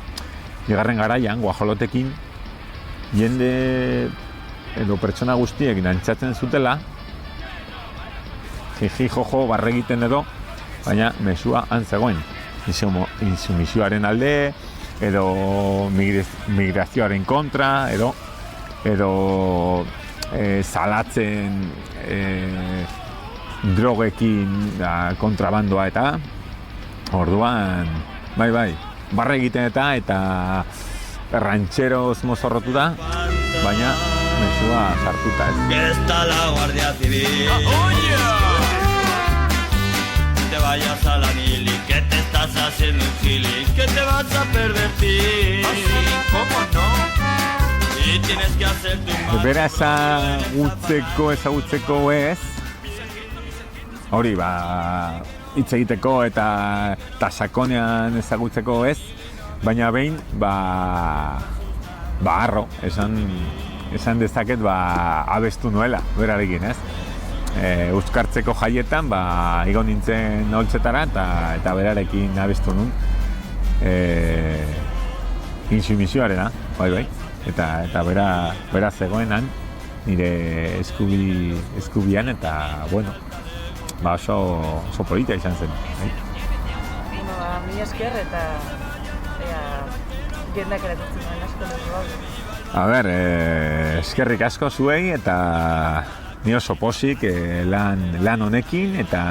Speaker 16: garaian, Guajolotekin, jende edo pertsona guztiek dantzatzen zutela, jiji jojo barregiten edo, baina mezua antzegoen. Insumisioaren alde, edo migrazioaren kontra, edo salatzen drogekin kontrabandoa eta orduan, bai, barra egiten eta rancheroz mozorrotu da, baina mesua sartuta ez.
Speaker 17: Está la Guardia Civil. Te vayas a la mili, que te estás haciendo un gili, que te vas a pervertir. ¿Cómo no? Y tienes que hacer tu
Speaker 16: Bera ezagutzeko ez, hori hitz egiteko eta sakonean ezagutzeko ez, baina behin harro, esan dezaket abestu nuela, berarekin, ez? Euskartzeko jaietan, igo nintzen holtzetara eta berarekin abestu nun. Intsumisioarena, bai. Eta bera zegoenan, nire eskubian eta, bueno, oso polita izan zen.
Speaker 18: Mila esker eta jendak eratortzen duen asko dugu gau.
Speaker 16: A ber, eskerrik asko zuei eta ni oso pozik lan honekin eta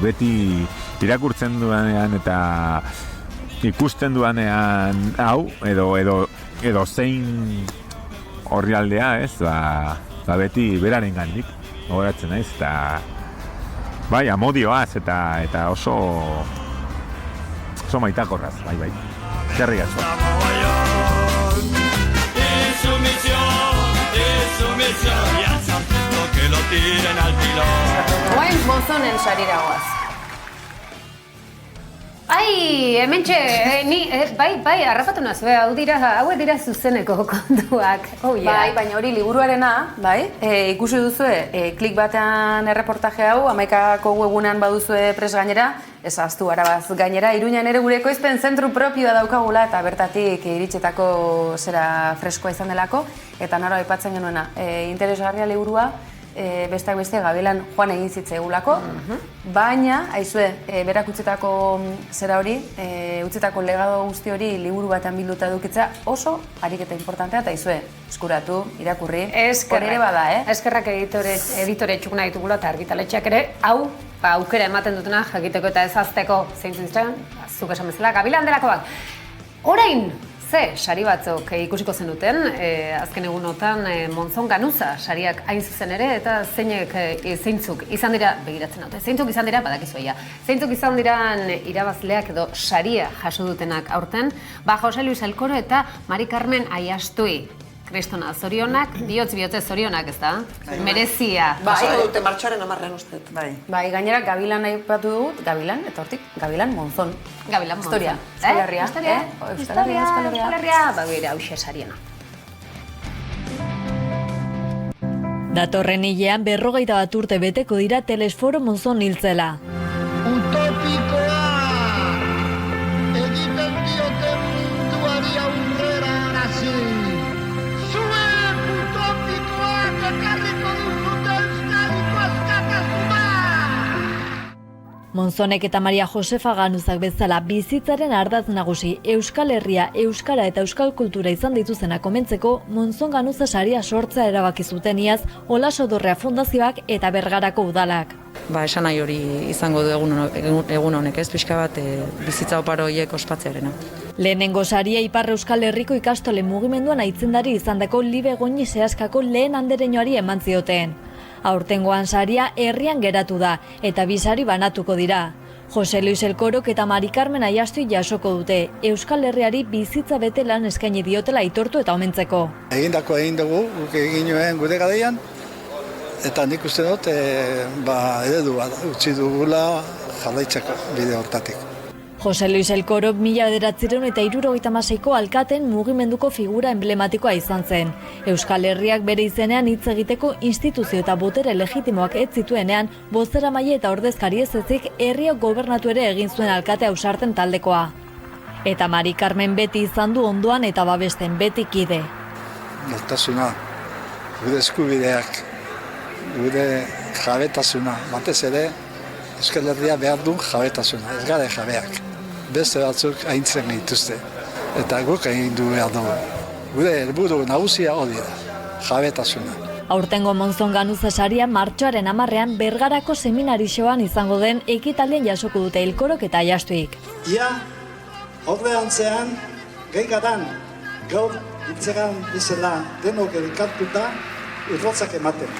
Speaker 16: beti irakurtzen duanean eta ikusten duanean hau edo zein orrialdea, ez, beti beraren gandik, gogoratzen naiz, eta bai, amodioaz eta oso maitakorraz, bai. Eskerrik asko.
Speaker 3: Guain Monzonen sarira goaz. Ai, hementxe, bai, harrapatu nazu, hauek dira zuzeneko kontuak.
Speaker 2: Bai, baina hori liburuarena, bai, ikusi duzue, klik batean erreportaje hau, 11ko webunean baduzue pres gainera, ez ahaztu arabaz gainera, Iruñan ere gure ekoizpen zentru propioa daukagula eta bertatik iritsetako zera freskoa izan delako, eta nora aipatzen genuena, interesgarria liburua, besteak beste Gabilan joan egin zitzaigulako, baina, aizue, berak utzitako zera hori, utzitako legado guzti hori liburu batean bilduta edukitza oso ariketa importantea, eta aizue, eskuratu, irakurri, hori ere bada,
Speaker 3: Eskerrak editore txukuna ditugula eta argitaletxeak ere, hau, aukera ematen dutena, jakiteko eta ezazteko zeintzun izan, zuk esan bezala, Gabilan delakoak. Orain, sari batzuk ikusiko zenuten, azken egunotan Monzon Ganuza sariak hain zuzen ere, eta zeintzuk izan dira, begiratzen haute, zeintzuk izan dira, badakizuia, zeintzuk izan diran irabazleak edo saria jaso dutenak aurten, Jose Luis Elkoro eta Mari Carmen Aiastui. Kristona, zorionak, bihotz zorionak, ez da? Merezia.
Speaker 1: Bai, dute martxoaren 10ean ustet.
Speaker 2: Bai, gainera Gabilan aipatu dut, Gabilan, eta hortik, Gabilan Monzon.
Speaker 3: Gabilan Monzon.
Speaker 2: Historia, Euskal Herria.
Speaker 3: Euskal Herria, bagira hause sariena.
Speaker 19: Datorren hilean 41 urte beteko dira Telesforo Monzon hiltzela.
Speaker 14: Utopikoa! Egiten diote munduari aurrera arazi. Zuek utopikoak ekarriko duzute Euskadiko askatasuna!
Speaker 19: Monzonek eta Maria Josefa Ganuzak bezala bizitzaren ardatz nagusi Euskal Herria, Euskara eta Euskal Kultura izan dituzenak omentzeko Monzon Ganuza saria sortzea erabaki zuten iaz Olaso Dorrea Fundazioak eta Bergarako udalak.
Speaker 20: Esan nahi hori izango du egun honek, ez pixka bat bizitza oparo horiek ospatzearena.
Speaker 19: Lehenengo saria Ipar Euskal Herriko ikastole mugimenduan aitzindari izandako Libe Goñi Seaskako lehen andereñoari eman zioten. Aurtengoan saria herrian geratu da eta bi sari banatuko dira. Jose Luis Elkorok eta Mari Carmen Aiastui jasoko dute, Euskal Herriari bizitza bete lan eskaini diotela aitortu eta omentzeko.
Speaker 21: Egindako egin dugu, guk egin nuen gure garaian, eta nik uste dut eredu bat utzi dugula jarraitzeko bide hortatik.
Speaker 19: Jose Luis Elkorok 1976ko alkateen mugimenduko figura emblematikoa izan zen. Euskal Herriak bere izenean hitz egiteko instituzio eta botere legitimoak ez zituenean, bozeramaile eta ordezkari ez ezik herriak gobernatu ere egin zuen alkate ausarten taldekoa. Eta Mari Carmen beti izan du ondoan eta babesten beti kide.
Speaker 21: Nortasuna, gure eskubideak, gure jabetasuna, batez ere Euskal Herria behar duen jabetasuna, ez gara jabeak. Beste batzuk aintzen dituzte, eta guk egin du behar dugu. Gure helburu nagusia hori da, jabetasuna.
Speaker 19: Aurtengo Monzon Ganuza saria martxoaren 10ean Bergarako seminarixoan izango den ekitaldian jasoko dute Elkorok eta Aiastuik.
Speaker 21: Ia, aurreantzean, gehiadan, gaur hitzegan bizela denok elkartuta urrotzak ematen.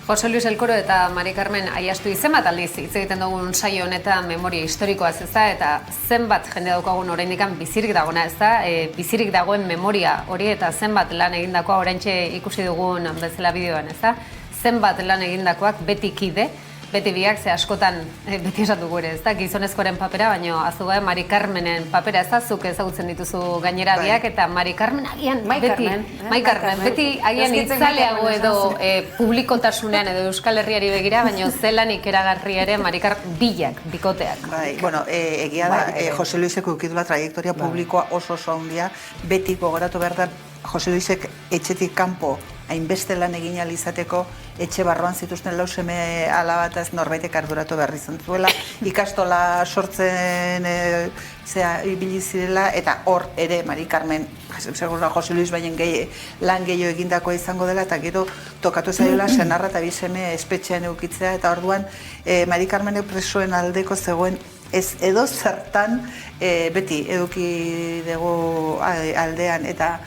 Speaker 3: Jose Luis Elkoro eta Mari Carmen Aiastui zenbat aldiz hitz egiten dugun saio honetan memoria historikoaz ez da, eta zenbat jende daukagun oraindikan bizirik dagoena ez da, bizirik dagoen memoria hori eta zenbat lan egindakoa oraintxe ikusi dugun bezala bideoan ez da, zenbat lan egindakoak beti kide, beti biak, ze askotan, beti esan dugu ere, ez da, gizonezkoaren papera, baina azuga Mari Carmenen papera, ez da, zuk ezagutzen dituzu gainera biak, eta Mari Carmen agian, beti agian itzaleago edo publikotasunean edo Euskal Herriari begira, baina zelanik eragarri ere Mari Carmen bilak, bikoteak.
Speaker 4: Bueno, egia da, Jose Luiseko ukidula trajektoria publikoa oso handia, beti gogoratu behar da, Jose Luisek etxetik kanpo hainbeste lan egin izateko etxe barroan zituzten 4 seme alabataz norbaitek arduratu behar izan zuela, ikastola sortzen ibili zirela, eta hor ere Mari Carmen, segura Jose Luis baina lan gehiago egindakoa izango dela, eta gero tokatu zaiola senarra eta 2 seme espetxean eukitzea, eta orduan Mari Carmen presoen aldeko zegoen ez edo zertan beti eduki dugu aldean, eta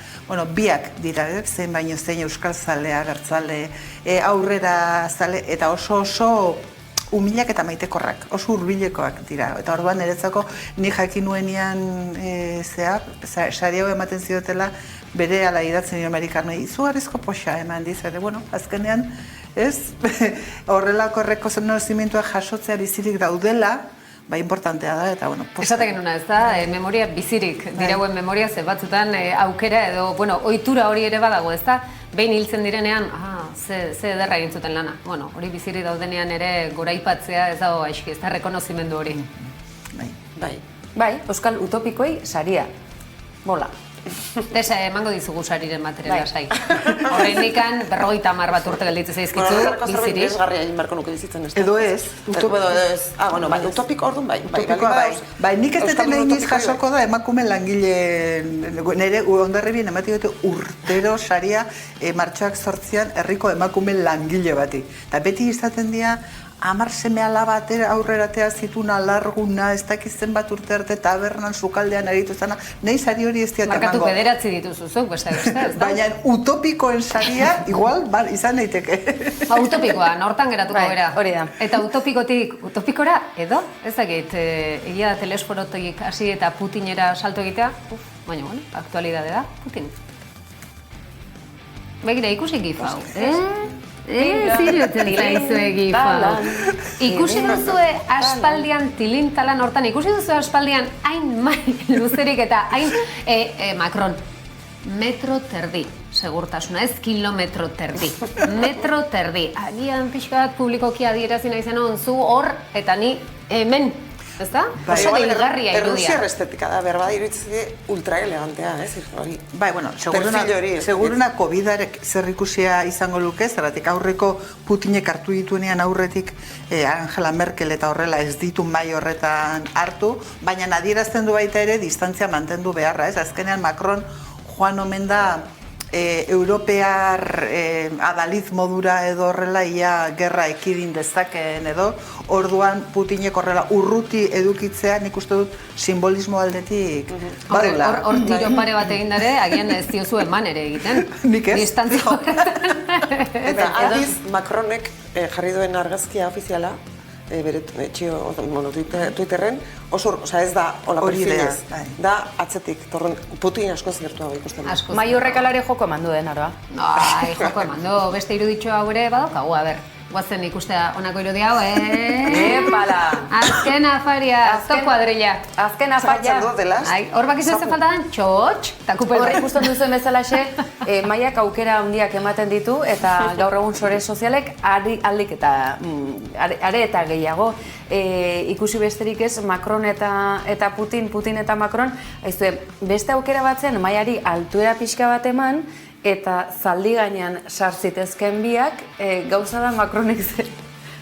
Speaker 4: biak dira, zein baino zein euskal zalea, gertzale, aurrera zale, eta oso humilak eta maitekorrak, oso hurbilekoak dira. Eta orduan niretzako ni jakin nuenean sari hau ematen ziotela, bere ala idatzen nio Mari Carmen, izugarrizko poxa eman dizere, azkenean, ez, horrelako errekonozimentuak jasotzea bizirik daudela, importantea da, eta,
Speaker 3: Esaten genuna, ez da, memoria bizirik dirauen memoria, ze batzutan aukera edo, ohitura hori ere badago, ez da, behin hiltzen direnean, ze ederra egin zuten lana. Hori bizirik daudenean ere goraipatzea ez dago aizki, ez da, rekonozimendu hori.
Speaker 2: Bai, Euskal Utopikoei saria, bola.
Speaker 3: Desa, emango dizugu sariren materiala sai. Horrendikan 50 bat urte gelditzen zaizkitzu, bizirik.
Speaker 1: Esgarria egin barko nuke bizitzen ez.
Speaker 4: Edo ez.
Speaker 1: Utopiko orduan bai.
Speaker 4: Bai, nik ez deten iniz jasoko da emakume langile, nire ondarribien ematik dute urtero saria martxoak 8an herriko emakume langile bati. Eta beti izaten dira, 10 seme alaba aurreratea zituen alarguna, ez dakizen bat urte arte tabernan sukaldean aritu zana, nahi sari hori ez diat emango.
Speaker 3: Markatu 9 dituzuzuk, beste, ez da?
Speaker 4: Baina utopikoen saria, igual, izan daiteke.
Speaker 3: Utopikoa, nortan geratuko bera.
Speaker 2: Hori da.
Speaker 3: Eta utopikora, edo? Ez dakit, egia da telesforotik hasi eta Putinera salto egitea, baina, aktualidade da, Putin. Begira, ikusi gifau, zirutzen zaizue gifau. Ikusi duzue aspaldian tilintalan hortan, ikusi duzue aspaldian hain mai luzerik eta hain Macron. Metro terdi, segurtasuna, ez kilometro terdi. Metro terdi. Agian pixka bat publikoki adierazi nahi zen zu hor eta ni hemen. Ez da? Oso deigarria irudia.
Speaker 1: Errusiar estetika da, berba iruditzen ultra elegantea, ez?
Speaker 4: Bai, seguruna COVID-arek zer ikusia izango luke, zerratik aurreko Putinek hartu dituenean aurretik Angela Merkel eta horrela ez ditu mai horretan hartu, baina adierazten du baita ere distantzia mantendu beharra, ez? Azkenean Macron joan omen da europear adaliz modura edo horrela ia gerra ekidin dezakeen edo, orduan Putinek horrela urruti edukitzea nik uste dut simbolismo aldetik badela.
Speaker 3: Hor tiro pare bat egin dare, agian ez diozu eman ere egiten.
Speaker 4: Nik ez?
Speaker 3: Distantzia
Speaker 1: Eta aldiz Macronek jarri duen argazkia ofiziala, bere Twitterren, ez da hola perfilez, da atzetik, Putin askoz gertuago ikusten.
Speaker 2: Mai horrek alare joko eman duen, arba?
Speaker 3: Ai, joko eman du, beste iruditxo hau ere badaukagu, guazen ikustea honako irudi hau,
Speaker 2: Epala!
Speaker 3: Azken afaria, top kuadrilla.
Speaker 2: Azken afaria.
Speaker 3: Hor bakizu ez falta den, txotx, eta kupel.
Speaker 2: Horre ikusten duzen bezalaxe, Maiak aukera handiak ematen ditu, eta gaur egun sore sozialek aldik eta are eta gehiago. Ikusi besterik ez, Macron eta Putin eta Macron, beste aukera batzen Maiari altuera pixka bat eman, eta zaldi gainean sartzitezken biak, gauza da Macronek zer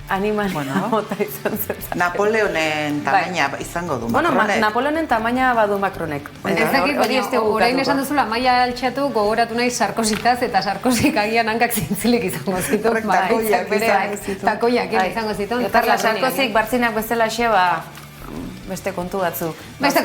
Speaker 2: animalia mota izan zen.
Speaker 4: Napoleonen tamaina izango du
Speaker 2: Macronek. Napoleonen tamaina badu Macronek.
Speaker 3: Ez dakit, orain esan duzula, Maia altxatu gogoratu nahi Sarkozitaz, eta Sarkozik agian hankak zintzilik izango zituen. Takoiak izango zituen.
Speaker 2: Eta Sarkozik bartzinak bezala xeba, beste kontu batzuk.
Speaker 3: Beste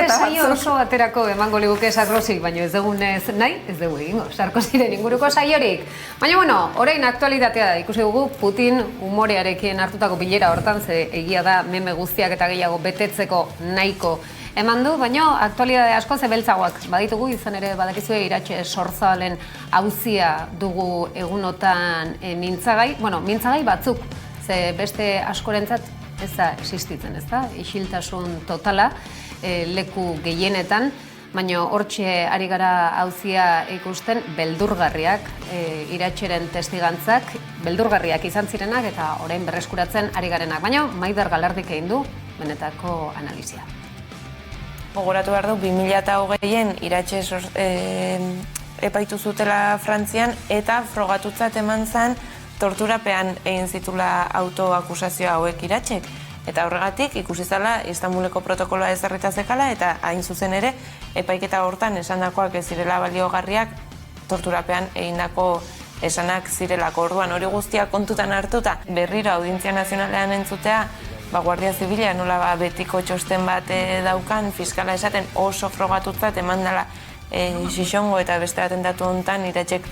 Speaker 3: saio oso baterako emango liguke Sarkozik, baina ez dugu nahi, ez dugu egingo. Sarkoziren inguruko saiorik. Baina, orain aktualitatea da, ikusi dugu Putin humorearekin hartutako bilera hortan, ze egia da meme guztiak eta gehiago betetzeko nahiko eman du, baina aktualitatea asko zebeltzagoak baditugu, izan ere badakizue Iratxe Sorzabalen auzia dugu egunotan mintzagai batzuk. ze beste askorentzat ez da existitzen, ez da? Isiltasun totala leku gehienetan, baina hortxe ari gara auzia ikusten beldurgarriak, Iratxeren testigantzak, beldurgarriak izan zirenak eta orain berreskuratzen ari garenak. Baina Maider Galardik egin du benetako analizia.
Speaker 5: Gogoratu behar du, 2008an Iratxe epaitu zutela Frantzian eta frogatutzat eman zen torturapean egin zitula autoakusazioa hauek Iratxek. Eta horregatik ikusi zela Istanbuleko protokoloa ezarrita zekala eta hain zuzen ere epaiketa hortan esandakoak ez zirela baliogarriak torturapean egindako esanak zirelako. Orduan hori guztia kontutan hartuta berriro Audientzia Nazionalean entzutea, Guardia Zibila nola betiko txosten bat daukan, fiskala esaten oso frogatutzat eman dela Xixongo eta beste atentatu honetan Iratxek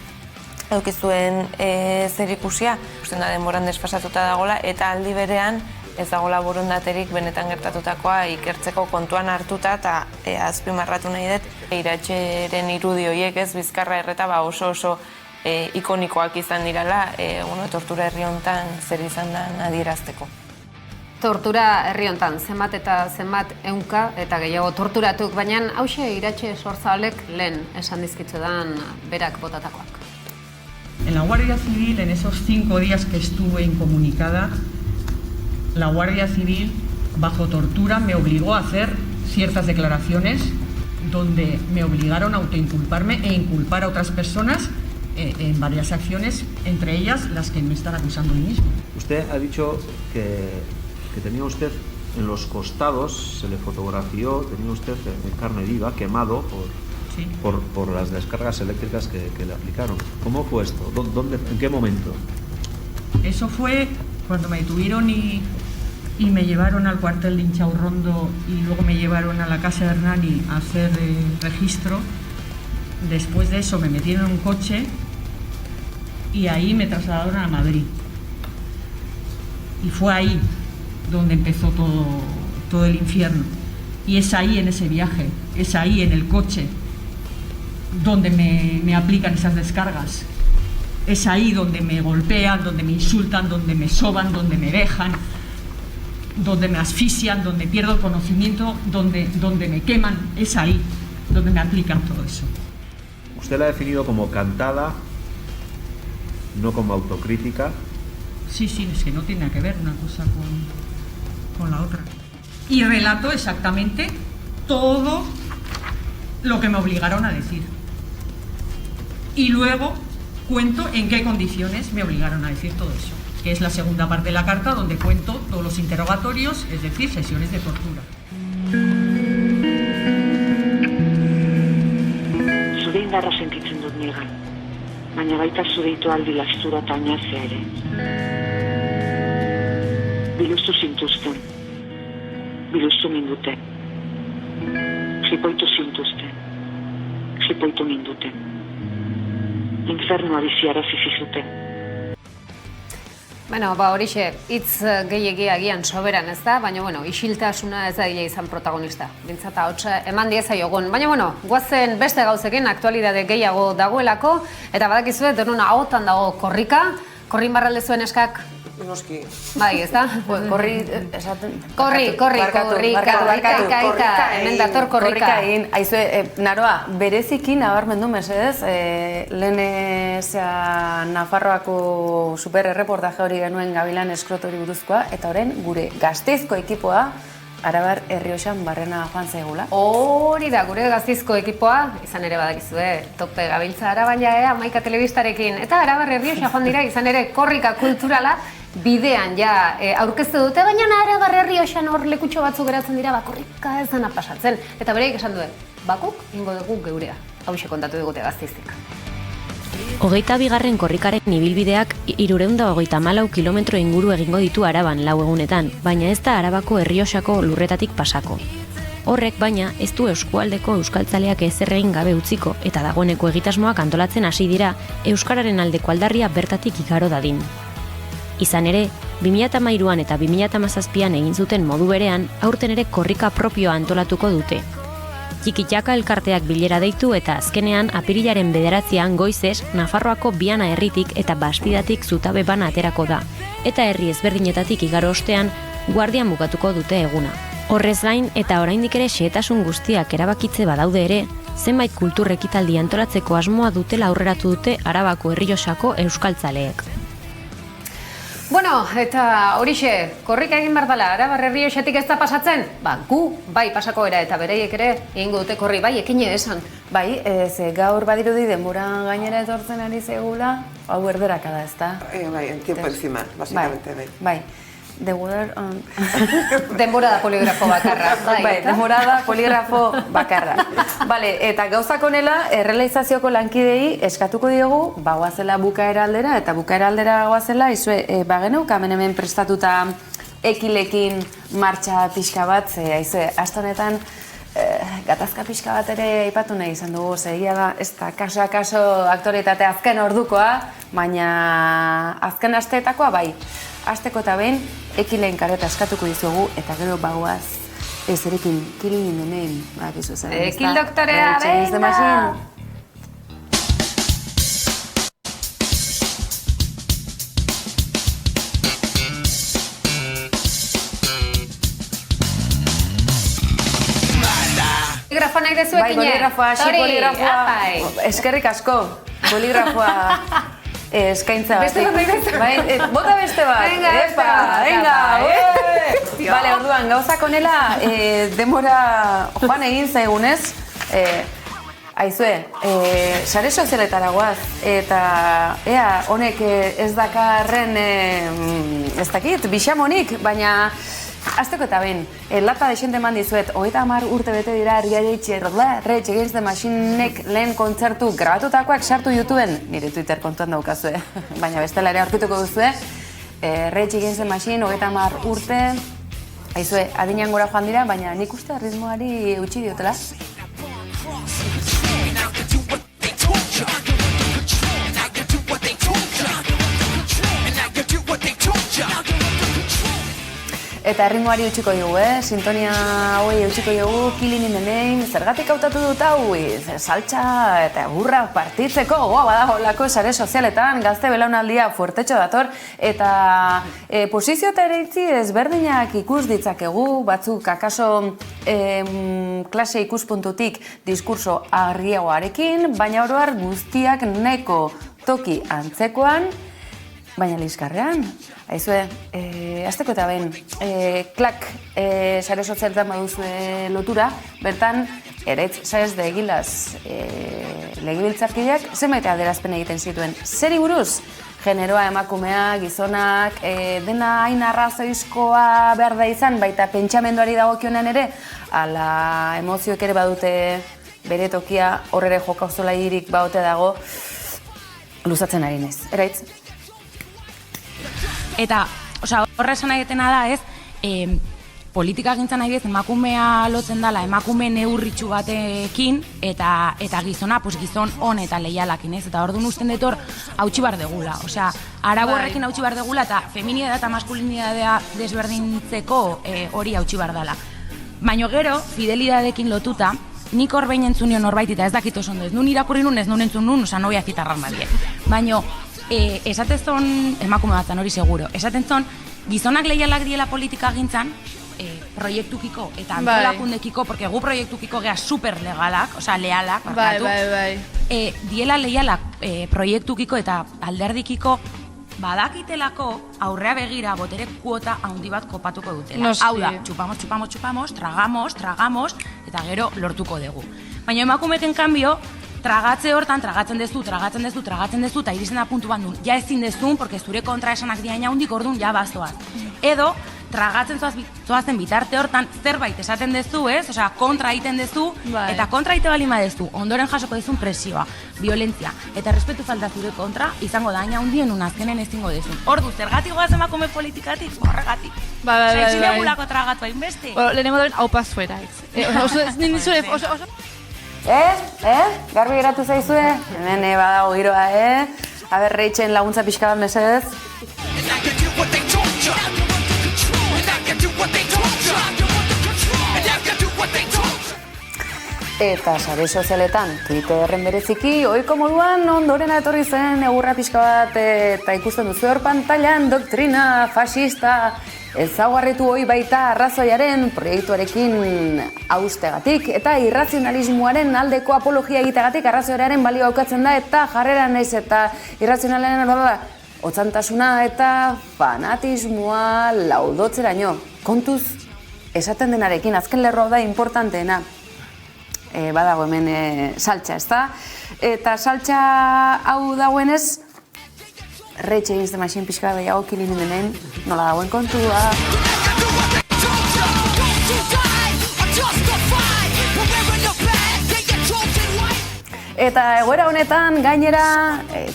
Speaker 5: eukizuen zer ikusia, usten da denboran desfasatuta dagoela eta aldi berean ez dagoela borondaterik benetan gertatutakoa ikertzeko kontuan hartuta eta azpimarratu nahi dut Iratxeren irudi horiek ez Bizkarra erreta oso ikonikoak izan direla tortura herri honetan zer izan den adierazteko.
Speaker 3: Tortura herri honetan zenbat eta zenbat ehunka eta gehiago torturatuk, baina hauxe Iratxe Sortzabalek lehen esan dizkitzudan berak botatakoak.
Speaker 22: En la Guardia Civil, en esos 5 días que estuve incomunicada, la Guardia Civil, bajo tortura, me obligó a hacer ciertas declaraciones donde me obligaron a autoinculparme e inculpar a otras personas en varias acciones, entre ellas las que me están acusando hoy mismo.
Speaker 23: Usted ha dicho que tenía usted en los costados, se le fotografió, tenía usted en carne viva, quemado por las descargas eléctricas que le aplicaron. ¿Cómo fue esto? ¿En qué momento?
Speaker 22: Eso fue cuando me detuvieron y me llevaron al cuartel de Inchaurrondo y luego me llevaron a la casa de Hernani a hacer registro. Después de eso me metieron en un coche y ahí me trasladaron a Madrid. Y fue ahí donde empezó todo el infierno. Y es ahí, en ese viaje, es ahí, en el coche, donde me aplican esas descargas. Es ahí donde me golpean, donde me insultan, donde me soban, donde me dejan, donde me asfixian, donde pierdo el conocimiento, donde me queman. Es ahí donde me aplican todo eso.
Speaker 23: Usted la ha definido como cantada, no como autocrítica.
Speaker 22: Sí, es que no tiene nada que ver una cosa con la otra. Y relato exactamente todo lo que me obligaron a decir. Y luego cuento en qué condiciones me obligaron a decir todo eso, que es la segunda parte de la carta donde cuento todos los interrogatorios, es decir, sesiones de tortura.
Speaker 24: Zure indarra sentitzen dut nigan, baina baita zure itoaldi lastura eta oinazea ere. Biluztu zintuzten, biluztu minduten, jipoitu zintuzten, jipoitu minduten. Infernua biziarazi zizuten.
Speaker 3: Bueno, horixe, hitz gehiegi agian soberan ez da, baina isiltasuna ez da izan protagonista. Bintzata hotza eman diezaiogun. Baina guazen beste gauzekin aktualidade gehiago dagoelako, eta badakizue, denon ahotan dago korrika, korrin barralde zuen eskak.
Speaker 1: Noski.
Speaker 3: Bai, ez da?
Speaker 2: Korri, esaten...
Speaker 3: Korrika, hemen dator korrika.
Speaker 2: Aizue, Naroa, bereziki nabarmendu mesedez, lehen Nafarroako supererreportaje hori genuen Gabilan Eskrotori buruzkoa, eta orain gure Gasteizko ekipoa Arabar Errioxan barrena joan zaigula.
Speaker 3: Hori da, gure Gasteizko ekipoa, izan ere badakizue, tope gabiltza Araban Amaika telebistarekin, eta Arabar Errioxa joan dira, izan ere korrika kulturala, bidean aurkeztu dute, baina Arabar Errioxan hor lekutxo batzu geratzen dira, korrika ez dena pasatzen. Eta bereik esan duen, bakuk ingo dugu geurea. Hauxe kontatu digute Gasteiztik.
Speaker 25: 22. korrikaren ibilbideak 334 kilometro inguru egingo ditu Araban 4 egunetan, baina ez da Arabako Errioxako lurretatik pasako. Horrek baina ez du eskualdeko euskaltzaleak ezer egin gabe utziko eta dagoeneko egitasmoak antolatzen hasi dira euskararen aldeko aldarria bertatik igaro dadin. Izan ere, 2013an eta 2017an egin zuten modu berean, aurten ere korrika propioa antolatuko dute. Txiki-txaka elkarteak bilera deitu eta azkenean apirilaren 9 goizez Nafarroako Biana herritik eta Bastidatik zutabe bana aterako da, eta herri ezberdinetatik igaro ostean guardian bukatuko dute eguna. Horrez gain eta oraindik ere xehetasun guztiak erabakitze badaude ere, zenbait kultur ekitaldi antolatzeko asmoa dutela aurreratu dute Arabako Errioxako euskaltzaleek.
Speaker 3: Bueno, eta horixe, korrika egin behar dela, Arabar Errioxatik ez da pasatzen? Gu, bai pasako era eta bereiek ere egingo dute korri, bai, ekine esan.
Speaker 2: Bai, ze gaur badirudi denbora gainera etortzen ari zegula, hau erderaka da, ez da?
Speaker 1: Bai, en tiempo encima, básicamente, bai.
Speaker 2: Bai.
Speaker 3: Denbora da poligrafo bakarra.
Speaker 2: Bai, denbora da poligrafo bakarra. Bale, eta gauzak honela, errealizazioko lankidei eskatuko diogu, goazela bukaera aldera, eta bukaera aldera goazela, izue, bagenuk, hemen prestatuta ekilekin martxa pixka bat, izue, astonetan, gatazka pixka bat ere aipatu nahi izan dugu, egia da, ez da, kaso aktualitate azken ordukoa, baina azken asteetakoa bai. Azteko eta behin, ekileen kareta eskatuko dizugu, eta gero bagoaz, ez erekin, killing in the name, bakizu zen.
Speaker 3: Ekil doktorea, venga! Poligrafoa nahi dezu ekine?
Speaker 2: Bai, poligrafoa, eskerrik asko, poligrafoa eskaintza bat.
Speaker 3: Beste bat nahi dezu?
Speaker 2: Bota beste bat. Venga, Bale, orduan, gauzak honela, demora joan egin zaigunez, aizue, sare sozialetara guaz, eta ea, honek ez dakarren, ez dakit, bixamonik, baina azteko eta ben, lata desente eman dizuet, 30 urte bete dira Rage Against the Machinek lehen kontzertu grabatutakoak sartu YouTubeen, nire Twitter kontuan daukazue, baina bestela ere aurkituko duzue, Rage Against the Machine 30 urte, aizue, adinean gora joan dira, baina nik uste ritmoari utzi diotela. Eta erritmoari utziko dugu, sintonia hauei utziko dugu, Killing in the Name, zergatik hautatu dut hau, saltxa eta burra partitzeko, goa badago lako sare sozialetan, gazte belaunaldia fuertetxo dator, eta posizio eta ereitzi ezberdinak ikus ditzakegu, batzuk akaso klase ikuspuntutik diskurso argiagoarekin, baina oroar guztiak neko toki antzekoan, baina lizkarrean. Aizue, azteko eta ben, klak sare sozialetan baduzue lotura, bertan, Eretz Saez de Egilaz legebiltzarkideak zenbait adierazpen egiten zituen. Zeri buruz? Generoa, emakumea, gizonak, dena hain arrazoizkoa behar da izan, baita pentsamenduari dagokionean ere, ala emozioek ere badute bere tokia horrere jokauzolairik baote dago, luzatzen ari naiz. Eraitz?
Speaker 6: Eta, horra esan nahi detena da ez, politika gintzan nahi ez, emakumea lotzen dela, emakume neurritxu batekin, eta gizona, gizon hon eta leialakin, ez? Eta orduan usten detor hautsi bar degula. Osea, arau horrekin hautsi bar degula, eta feminidadea eta maskulinidadea desberdintzeko hori hautsi bar dela. Baina gero, fidelidadekin lotuta, nik hor behin entzunion norbait, eta ez dakit oso ondo, ez nun irakurri nun, ez nun entzun nun, oza, no voy a citarrar nadie. Baina, esaten zon, emakume batzan hori seguro, esaten zon, gizonak leialak diela politika gintzan, proiektukiko eta antolakundekiko, porque gu proiektukiko gea super legalak, osea, lealak, diela leialak proiektukiko eta alderdikiko badakitelako aurrea begira botere kuota handi bat kopatuko dutela. Hau da, chupamos, tragamos, eta gero lortuko dugu. Baina emakumeken kanbio, tragatze hortan, tragatzen dezu, eta iristen da puntu bat duen, ja ezin dezun, porque zure kontra esanak diaina hundik orduan ja bazoaz. Edo, tragatzen zoazen bitarte hortan, zerbait esaten dezu, ez? Osea, kontra egiten dezu, eta kontra egite balima dezu, ondoren jasoko dezun presioa, violentzia, eta respetu falta zure kontra, izango da aina hundien azkenen ezingo dezun. Ordu, zergatik goaz emakume politikatik? Horregatik. Zaitxile gulako tragatu hainbeste.
Speaker 18: Lehenengo daren hau pazuera, ez?
Speaker 2: Garbi geratu zaizue? Hemen badago giroa, Aber, Reitzen laguntza pixka bat mesedez. Eta sare sozialetan, Twitterren bereziki, ohiko moduan ondorena etorri zen egurra pixka bat eta ikusten duzu hor pantailan doktrina fascista ezaugarritu hoi baita arrazoiaren proiektuarekin haustegatik eta irrazionalismoaren aldeko apologia egitegatik arrazoiaren balio aukatzen da eta jarrera naiz eta irrazionalaren otzantasuna eta fanatismoa laudotzeraino. Kontuz, esaten denarekin, azken lerroa da importanteena. Badago hemen saltxa, ezta? Eta saltxa hau dagoenez, Rage Against the Machine pixka gehiago Killing in the Name, nola dagoen kontua. Eta egoera honetan gainera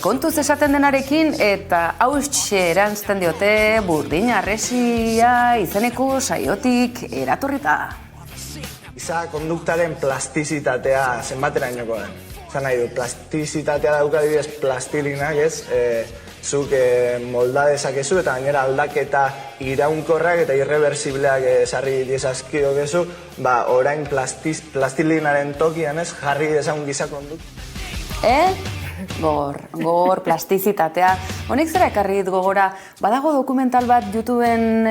Speaker 2: kontuz esaten denarekin eta hautxe erantzten diote burdin arresia izeneko saiotik eratorrita.
Speaker 7: Giza konduktaren plastizitatea zenbaterainoko den. Zan nahi du, plastizitatea dauka adibidez plastilinak, ez? Zuk molda dezakezu eta gainera aldaketa iraunkorrak eta irreversibleak sarri diezazkiokezu, orain plastilinaren tokian ez jarri dezagun giza kondukta.
Speaker 2: Gogor, plastizitatea. Honek zera ekarri dit gogora, badago dokumental bat YouTubeen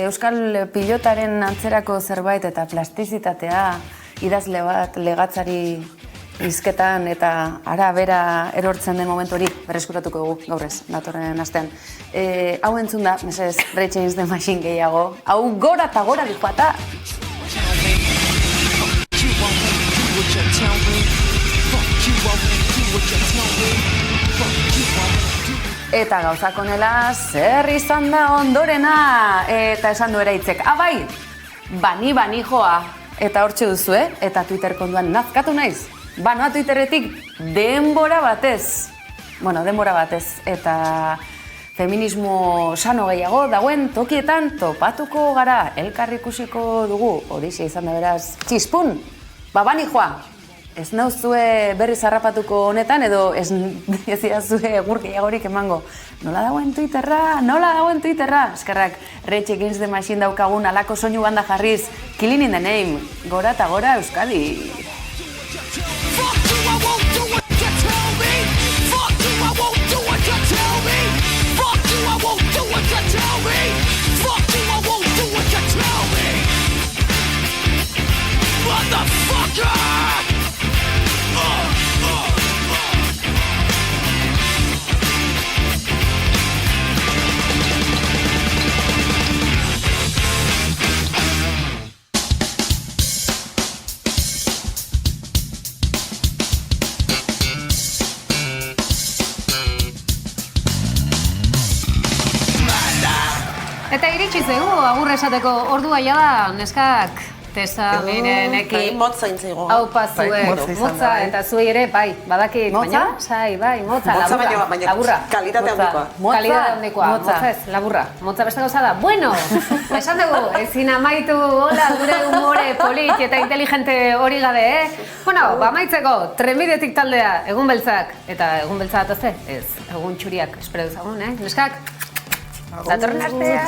Speaker 2: euskal pilotaren antzerako zerbait eta plastizitatea idazle bat legatzari hizketan eta bera erortzen den momentu hori berreskuratuko dugu gaurrez, datorren astean. Hau entzun da, mesedez, Rage Against the Machine gehiago. Hau gora eta gora dijoata! Eta gauzak honela, zer izan da ondorena? Eta esan duera hitzek, bai, bani joa. Eta hortxe duzu, eta Twitter konduan nazkatu naiz. Noa Twitterretik denbora batez. Denbora batez. Eta feminismo sano gehiago dagoen tokietan topatuko gara. Elkar ikusiko dugu. Horixe izan da beraz, txispun, bani joa. Ez nauzue berriz harrapatuko honetan edo ez idazue egur gehiagorik emango. Nola dagoen Twitterra? Eskerrak, Rage Against the Machine daukagun alako soinu banda jarriz. Killing in the Name, gora eta gora Euskadi.
Speaker 3: Eta iritsi zego, agur esateko ordua da, neskak, tesa mirenekin.
Speaker 1: Motza intzaigo.
Speaker 3: Hau pazue, motza, eta zuei ere, badaki,
Speaker 2: motza?
Speaker 3: Motza, laburra.
Speaker 1: Kalitate handikoa.
Speaker 3: Kalitate handikoa, motza ez, laburra. Motza beste gauza da. Bueno, esan dugu, ezin amaitu hola gure humore polit eta inteligente hori gabe, Bueno, amaitzeko, trenbidetik taldea, egun beltzak. Eta egun beltza datazte, ez, egun txuriak, espero duzagun, neskak? Datorren artea.